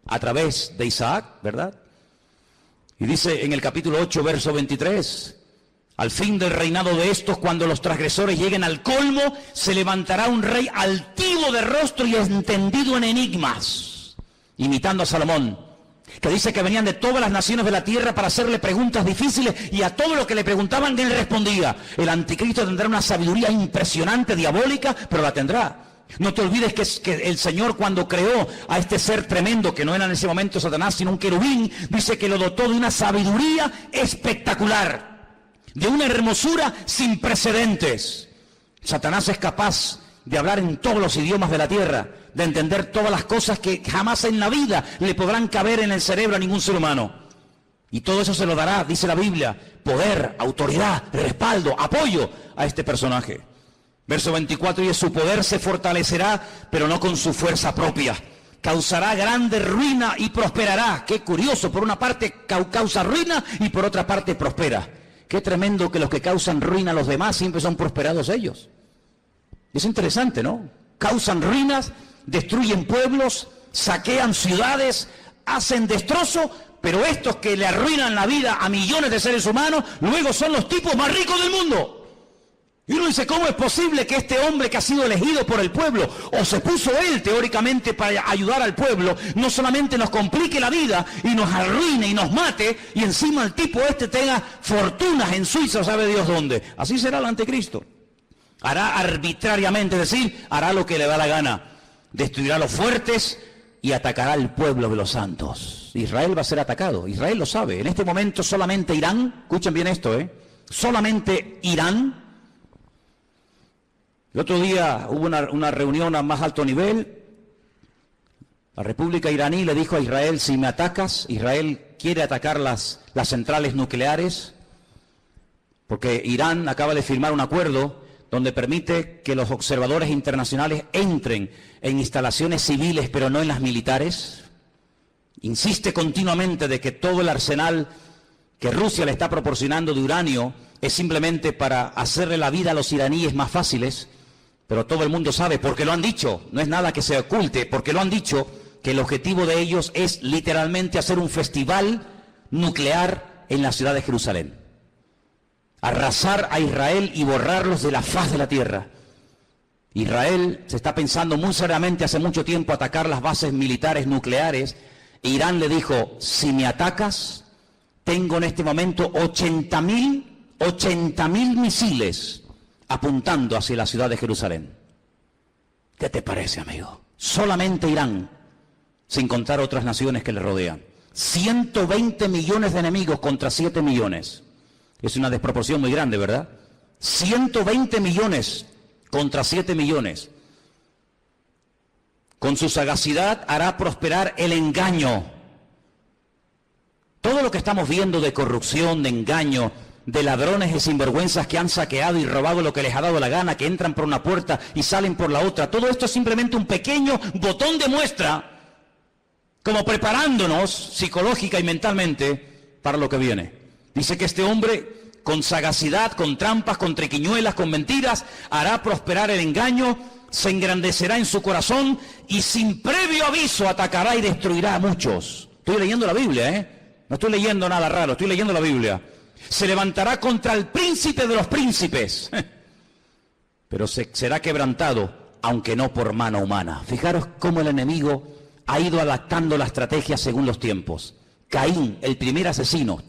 a través de Isaac, ¿verdad? Y dice en el capítulo 8, verso 23, Al fin del reinado de estos, cuando los transgresores lleguen al colmo, se levantará un rey altivo de rostro y entendido en enigmas, imitando a Salomón, que dice que venían de todas las naciones de la tierra para hacerle preguntas difíciles, y a todo lo que le preguntaban él respondía. El anticristo tendrá una sabiduría impresionante, diabólica, pero la tendrá. No te olvides que el Señor, cuando creó a este ser tremendo, que no era en ese momento Satanás, sino un querubín, dice que lo dotó de una sabiduría espectacular, de una hermosura sin precedentes. Satanás es capaz de hablar en todos los idiomas de la tierra, de entender todas las cosas que jamás en la vida le podrán caber en el cerebro a ningún ser humano. Y todo eso se lo dará, dice la Biblia, poder, autoridad, respaldo, apoyo a este personaje. Verso 24, y su poder se fortalecerá, pero no con su fuerza propia. Causará grande ruina y prosperará. Qué curioso, por una parte causa ruina y por otra parte prospera. Qué tremendo que los que causan ruina a los demás siempre son prosperados ellos. Es interesante, ¿no? Causan ruinas, destruyen pueblos, saquean ciudades, hacen destrozo, pero estos que le arruinan la vida a millones de seres humanos, luego son los tipos más ricos del mundo. Y uno dice, ¿cómo es posible que este hombre que ha sido elegido por el pueblo, o se puso él teóricamente para ayudar al pueblo, no solamente nos complique la vida y nos arruine y nos mate, y encima el tipo este tenga fortunas en Suiza, sabe Dios dónde? Así será el anticristo. Hará arbitrariamente, es decir, hará lo que le da la gana. Destruirá a los fuertes y atacará al pueblo de los santos. Israel va a ser atacado, Israel lo sabe. En este momento solamente Irán, escuchen bien esto, solamente Irán. El otro día hubo una reunión a más alto nivel. La República iraní le dijo a Israel, si me atacas, Israel quiere atacar las centrales nucleares, porque Irán acaba de firmar un acuerdo donde permite que los observadores internacionales entren en instalaciones civiles, pero no en las militares. Insiste continuamente de que todo el arsenal que Rusia le está proporcionando de uranio es simplemente para hacerle la vida a los iraníes más fáciles. Pero todo el mundo sabe, porque lo han dicho, no es nada que se oculte, porque lo han dicho, que el objetivo de ellos es literalmente hacer un festival nuclear en la ciudad de Jerusalén. Arrasar a Israel y borrarlos de la faz de la tierra. Israel se está pensando muy seriamente hace mucho tiempo atacar las bases militares nucleares. Irán le dijo, si me atacas, tengo en este momento 80.000 misiles apuntando hacia la ciudad de Jerusalén. ¿Qué te parece, amigo? Solamente Irán, sin contar otras naciones que le rodean. 120 millones de enemigos contra 7 millones. Es una desproporción muy grande, ¿verdad? 120 millones contra 7 millones. Con su sagacidad hará prosperar el engaño. Todo lo que estamos viendo de corrupción, de engaño, de ladrones y sinvergüenzas que han saqueado y robado lo que les ha dado la gana, que entran por una puerta y salen por la otra, todo esto es simplemente un pequeño botón de muestra, como preparándonos psicológica y mentalmente para lo que viene. Dice que este hombre, con sagacidad, con trampas, con triquiñuelas, con mentiras, hará prosperar el engaño, se engrandecerá en su corazón y sin previo aviso atacará y destruirá a muchos. Estoy leyendo la Biblia, no estoy leyendo nada raro, estoy leyendo la Biblia. Se levantará contra el príncipe de los príncipes, pero será quebrantado, aunque no por mano humana. Fijaros cómo el enemigo ha ido adaptando la estrategia según los tiempos. Caín, el primer asesino,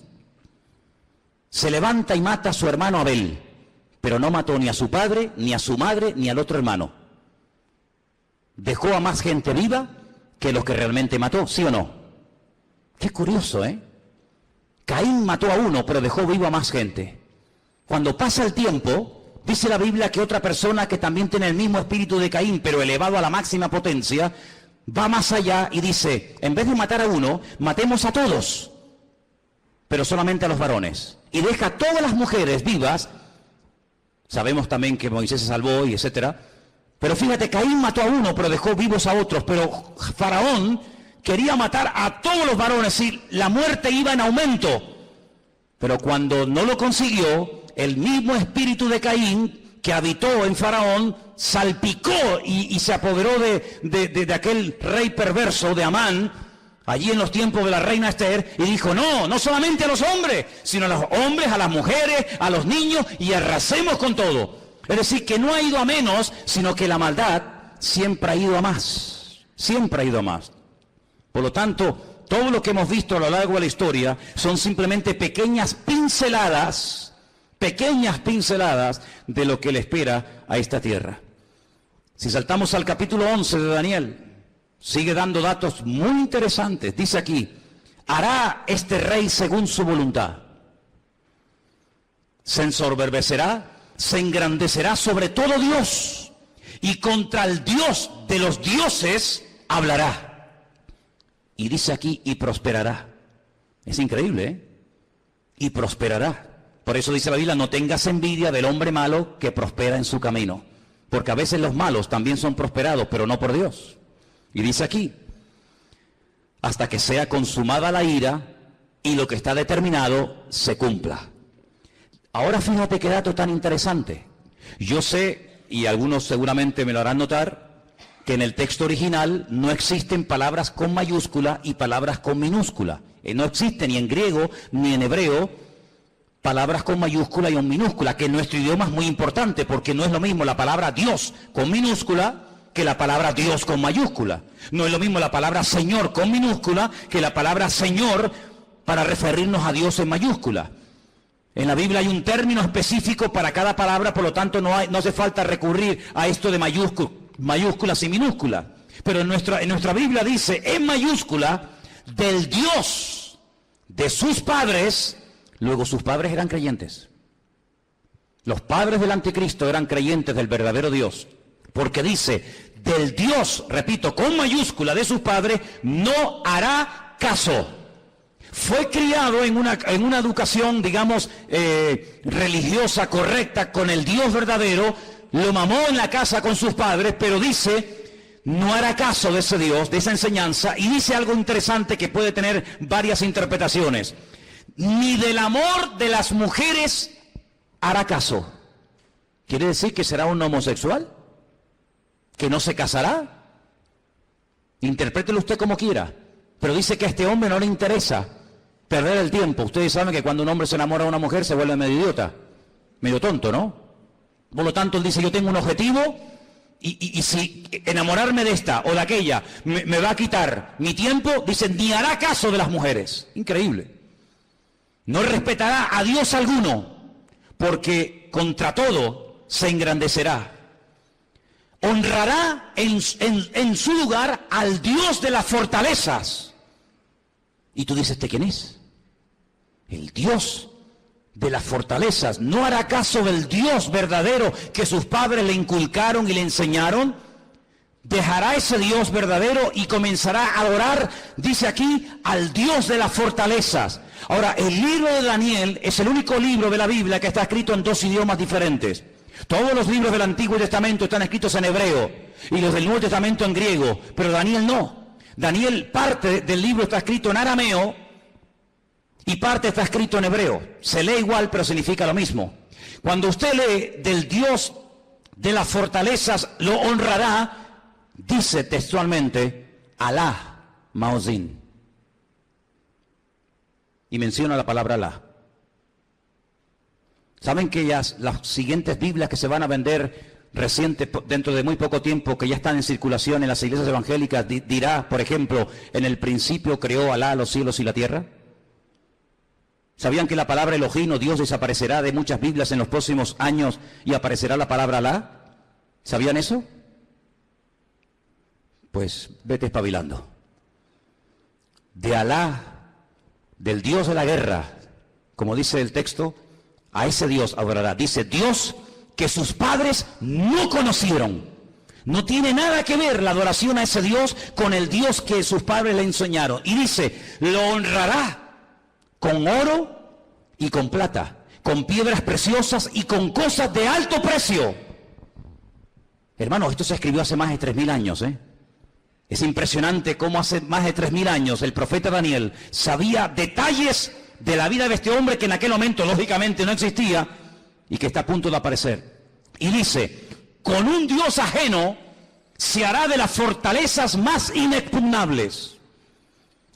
se levanta y mata a su hermano Abel, pero no mató ni a su padre, ni a su madre, ni al otro hermano. Dejó a más gente viva que los que realmente mató, ¿sí o no? Qué curioso, Caín mató a uno, pero dejó vivo a más gente. Cuando pasa el tiempo, dice la Biblia que otra persona que también tiene el mismo espíritu de Caín, pero elevado a la máxima potencia, va más allá y dice, en vez de matar a uno, matemos a todos, pero solamente a los varones. Y deja a todas las mujeres vivas. Sabemos también que Moisés se salvó y etcétera. Pero fíjate, Caín mató a uno, pero dejó vivos a otros. Pero Faraón quería matar a todos los varones y la muerte iba en aumento. Pero cuando no lo consiguió, el mismo espíritu de Caín que habitó en Faraón salpicó y se apoderó de aquel rey perverso de Amán, allí en los tiempos de la reina Esther, y dijo, no, no solamente a los hombres, sino a los hombres, a las mujeres, a los niños, y arrasemos con todo. Es decir, que no ha ido a menos, sino que la maldad siempre ha ido a más, siempre ha ido a más. Por lo tanto, todo lo que hemos visto a lo largo de la historia son simplemente pequeñas pinceladas de lo que le espera a esta tierra. Si saltamos al capítulo 11 de Daniel, sigue dando datos muy interesantes. Dice aquí, hará este rey según su voluntad. Se ensoberbecerá, se engrandecerá sobre todo Dios, y contra el Dios de los dioses hablará. Y dice aquí, y prosperará. Es increíble, ¿eh? Y prosperará. Por eso dice la Biblia, no tengas envidia del hombre malo que prospera en su camino. Porque a veces los malos también son prosperados, pero no por Dios. Y dice aquí, hasta que sea consumada la ira y lo que está determinado se cumpla. Ahora fíjate qué dato tan interesante. Yo sé, y algunos seguramente me lo harán notar, que en el texto original no existen palabras con mayúscula y palabras con minúscula. No existe ni en griego ni en hebreo palabras con mayúscula y con minúscula, que en nuestro idioma es muy importante, porque no es lo mismo la palabra Dios con minúscula que la palabra Dios con mayúscula. No es lo mismo la palabra Señor con minúscula que la palabra Señor para referirnos a Dios en mayúscula. En la Biblia hay un término específico para cada palabra, por lo tanto no hace falta recurrir a esto de mayúsculas y minúsculas. Pero en nuestra Biblia dice en mayúscula, del Dios de sus padres. Luego sus padres eran creyentes. Los padres del anticristo eran creyentes del verdadero Dios. Porque dice, del Dios, repito, con mayúscula de sus padres, no hará caso. Fue criado en una educación, digamos, religiosa, correcta, con el Dios verdadero. Lo mamó en la casa con sus padres, pero dice, no hará caso de ese Dios, de esa enseñanza. Y dice algo interesante que puede tener varias interpretaciones. Ni del amor de las mujeres hará caso. ¿Quiere decir que será un homosexual? ¿Que no se casará? Interprételo usted como quiera. Pero dice que a este hombre no le interesa perder el tiempo. Ustedes saben que cuando un hombre se enamora de una mujer se vuelve medio idiota, medio tonto, ¿no? Por lo tanto, él dice, yo tengo un objetivo y si enamorarme de esta o de aquella me va a quitar mi tiempo, dice, ni hará caso de las mujeres. Increíble. No respetará a Dios alguno, porque contra todo se engrandecerá. Honrará en su lugar al Dios de las fortalezas. Y tú dices, ¿este quién es? El Dios de las fortalezas. No hará caso del Dios verdadero que sus padres le inculcaron y le enseñaron. Dejará ese Dios verdadero y comenzará a adorar, dice aquí, al Dios de las fortalezas. Ahora, el libro de Daniel es el único libro de la Biblia que está escrito en dos idiomas diferentes. Todos los libros del Antiguo Testamento están escritos en hebreo y los del Nuevo Testamento en griego, pero Daniel no. Daniel, parte del libro está escrito en arameo y parte está escrito en hebreo. Se lee igual, pero significa lo mismo. Cuando usted lee del Dios de las fortalezas lo honrará, dice textualmente, Alá Maozín. Y menciona la palabra Alá. ¿Saben que las siguientes Biblias que se van a vender reciente, dentro de muy poco tiempo, que ya están en circulación en las iglesias evangélicas, dirá, por ejemplo, en el principio creó Alá los cielos y la tierra? ¿Sabían que la palabra Elohim o Dios desaparecerá de muchas Biblias en los próximos años y aparecerá la palabra Alá? ¿Sabían eso? Pues vete espabilando. De Alá, del Dios de la guerra, como dice el texto, a ese Dios adorará. Dice, Dios que sus padres no conocieron. No tiene nada que ver la adoración a ese Dios con el Dios que sus padres le enseñaron. Y dice, lo honrará con oro y con plata, con piedras preciosas y con cosas de alto precio. Hermanos, esto se escribió hace más de 3000 años, ¿eh? Es impresionante cómo hace más de 3000 años el profeta Daniel sabía detalles de la vida de este hombre que en aquel momento lógicamente no existía y que está a punto de aparecer. Y dice, con un Dios ajeno se hará de las fortalezas más inexpugnables.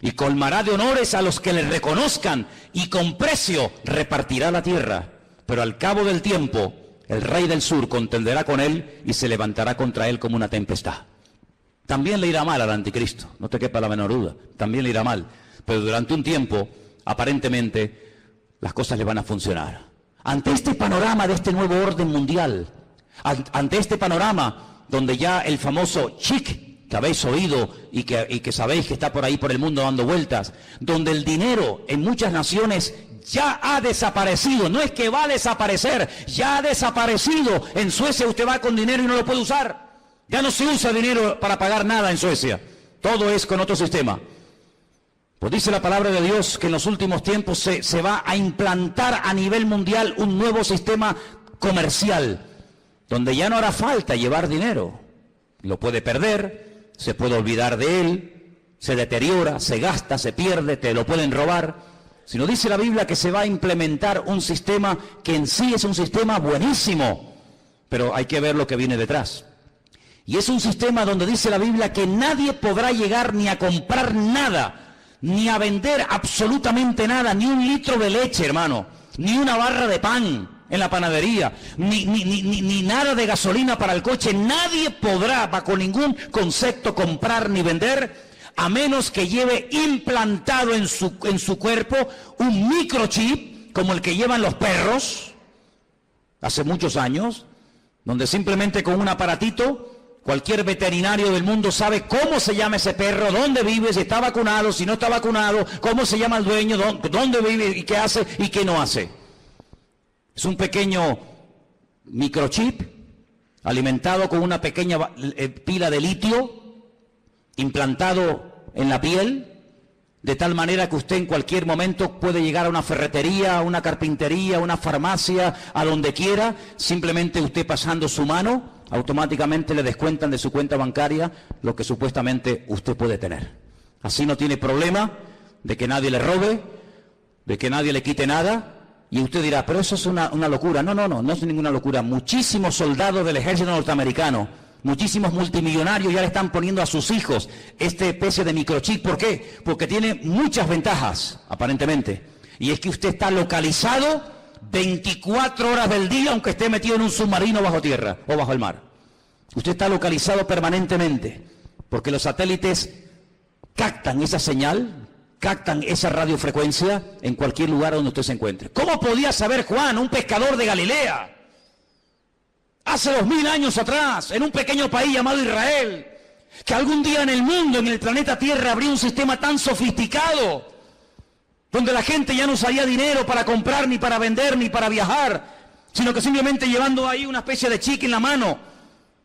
y colmará de honores a los que le reconozcan, y con precio repartirá la tierra. Pero al cabo del tiempo, el rey del sur contenderá con él y se levantará contra él como una tempestad. También le irá mal al anticristo, no te quepa la menor duda, también le irá mal. Pero durante un tiempo, aparentemente, las cosas le van a funcionar. Ante este panorama de este nuevo orden mundial, ante este panorama donde ya el famoso chic que habéis oído y que sabéis que está por ahí por el mundo dando vueltas, donde el dinero en muchas naciones ya ha desaparecido, no es que va a desaparecer, ya ha desaparecido. En Suecia usted va con dinero y no lo puede usar, ya no se usa dinero para pagar nada en Suecia, todo es con otro sistema. Pues dice la palabra de Dios que en los últimos tiempos se va a implantar a nivel mundial un nuevo sistema comercial, donde ya no hará falta llevar dinero, lo puede perder, se puede olvidar de él, se deteriora, se gasta, se pierde, te lo pueden robar. Sino dice la Biblia que se va a implementar un sistema que en sí es un sistema buenísimo, pero hay que ver lo que viene detrás. Y es un sistema donde dice la Biblia que nadie podrá llegar ni a comprar nada, ni a vender absolutamente nada, ni un litro de leche, hermano, ni una barra de pan en la panadería, ni nada de gasolina para el coche. Nadie podrá bajo ningún concepto comprar ni vender, a menos que lleve implantado en su cuerpo un microchip, como el que llevan los perros, hace muchos años, donde simplemente con un aparatito, cualquier veterinario del mundo sabe cómo se llama ese perro, dónde vive, si está vacunado, si no está vacunado, cómo se llama el dueño, dónde vive y qué hace y qué no hace. Es un pequeño microchip alimentado con una pequeña pila de litio implantado en la piel, de tal manera que usted en cualquier momento puede llegar a una ferretería, a una carpintería, a una farmacia, a donde quiera, simplemente usted pasando su mano, automáticamente le descuentan de su cuenta bancaria lo que supuestamente usted puede tener. Así no tiene problema de que nadie le robe, de que nadie le quite nada. Y usted dirá, pero eso es una locura. No es ninguna locura. Muchísimos soldados del ejército norteamericano, muchísimos multimillonarios ya le están poniendo a sus hijos este especie de microchip. ¿Por qué? Porque tiene muchas ventajas, aparentemente. Y es que usted está localizado 24 horas del día, aunque esté metido en un submarino bajo tierra o bajo el mar. Usted está localizado permanentemente, porque los satélites captan esa señal, captan esa radiofrecuencia en cualquier lugar donde usted se encuentre. ¿Cómo podía saber Juan, un pescador de Galilea, hace 2000 años atrás, en un pequeño país llamado Israel, que algún día en el mundo, en el planeta Tierra, habría un sistema tan sofisticado, donde la gente ya no usaría dinero para comprar, ni para vender, ni para viajar, sino que simplemente llevando ahí una especie de chicle en la mano,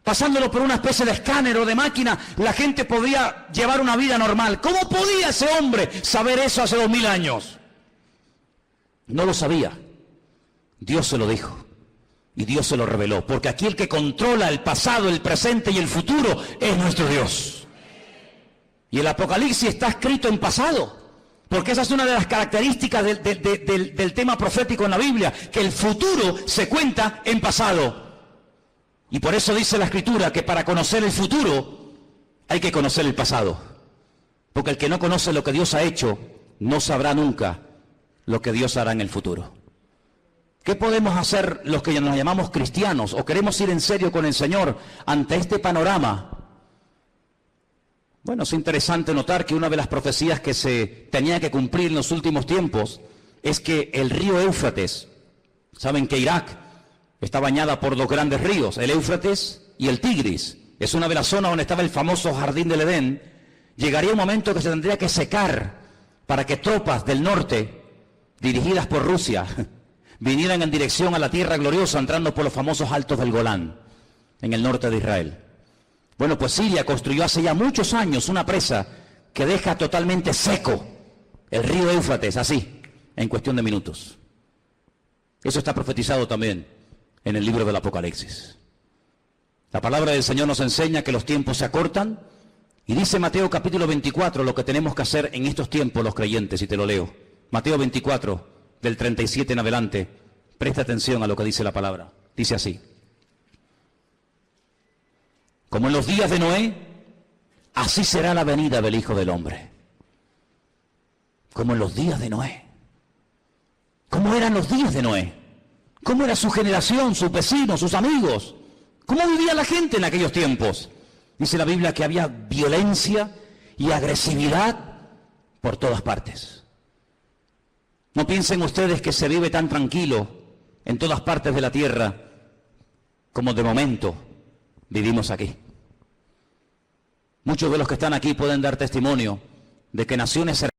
pasándolo por una especie de escáner o de máquina, la gente podía llevar una vida normal? ¿Cómo podía ese hombre saber eso hace 2000 años? No lo sabía. Dios se lo dijo. Y Dios se lo reveló. Porque aquí el que controla el pasado, el presente y el futuro es nuestro Dios. Y el Apocalipsis está escrito en pasado. Porque esa es una de las características del tema profético en la Biblia. Que el futuro se cuenta en pasado. Y por eso dice la Escritura que para conocer el futuro hay que conocer el pasado. Porque el que no conoce lo que Dios ha hecho, no sabrá nunca lo que Dios hará en el futuro. ¿Qué podemos hacer los que nos llamamos cristianos o queremos ir en serio con el Señor ante este panorama? Bueno, es interesante notar que una de las profecías que se tenía que cumplir en los últimos tiempos es que el río Éufrates, saben que Irak está bañada por dos grandes ríos, el Éufrates y el Tigris. Es una de las zonas donde estaba el famoso Jardín del Edén. Llegaría un momento que se tendría que secar para que tropas del norte, dirigidas por Rusia, vinieran en dirección a la tierra gloriosa, entrando por los famosos altos del Golán, en el norte de Israel. Bueno, pues Siria construyó hace ya muchos años una presa que deja totalmente seco el río Éufrates, así, en cuestión de minutos. Eso está profetizado también en el libro del Apocalipsis. La palabra del Señor nos enseña que los tiempos se acortan, y dice Mateo capítulo 24 lo que tenemos que hacer en estos tiempos los creyentes, y te lo leo. Mateo 24, del 37 en adelante, presta atención a lo que dice la palabra. Dice así: como en los días de Noé, así será la venida del Hijo del Hombre. como en los días de Noé. ¿Cómo eran los días de Noé? ¿Cómo era su generación, sus vecinos, sus amigos? ¿Cómo vivía la gente en aquellos tiempos? Dice la Biblia que había violencia y agresividad por todas partes. No piensen ustedes que se vive tan tranquilo en todas partes de la tierra como de momento vivimos aquí. Muchos de los que están aquí pueden dar testimonio de que naciones cercanas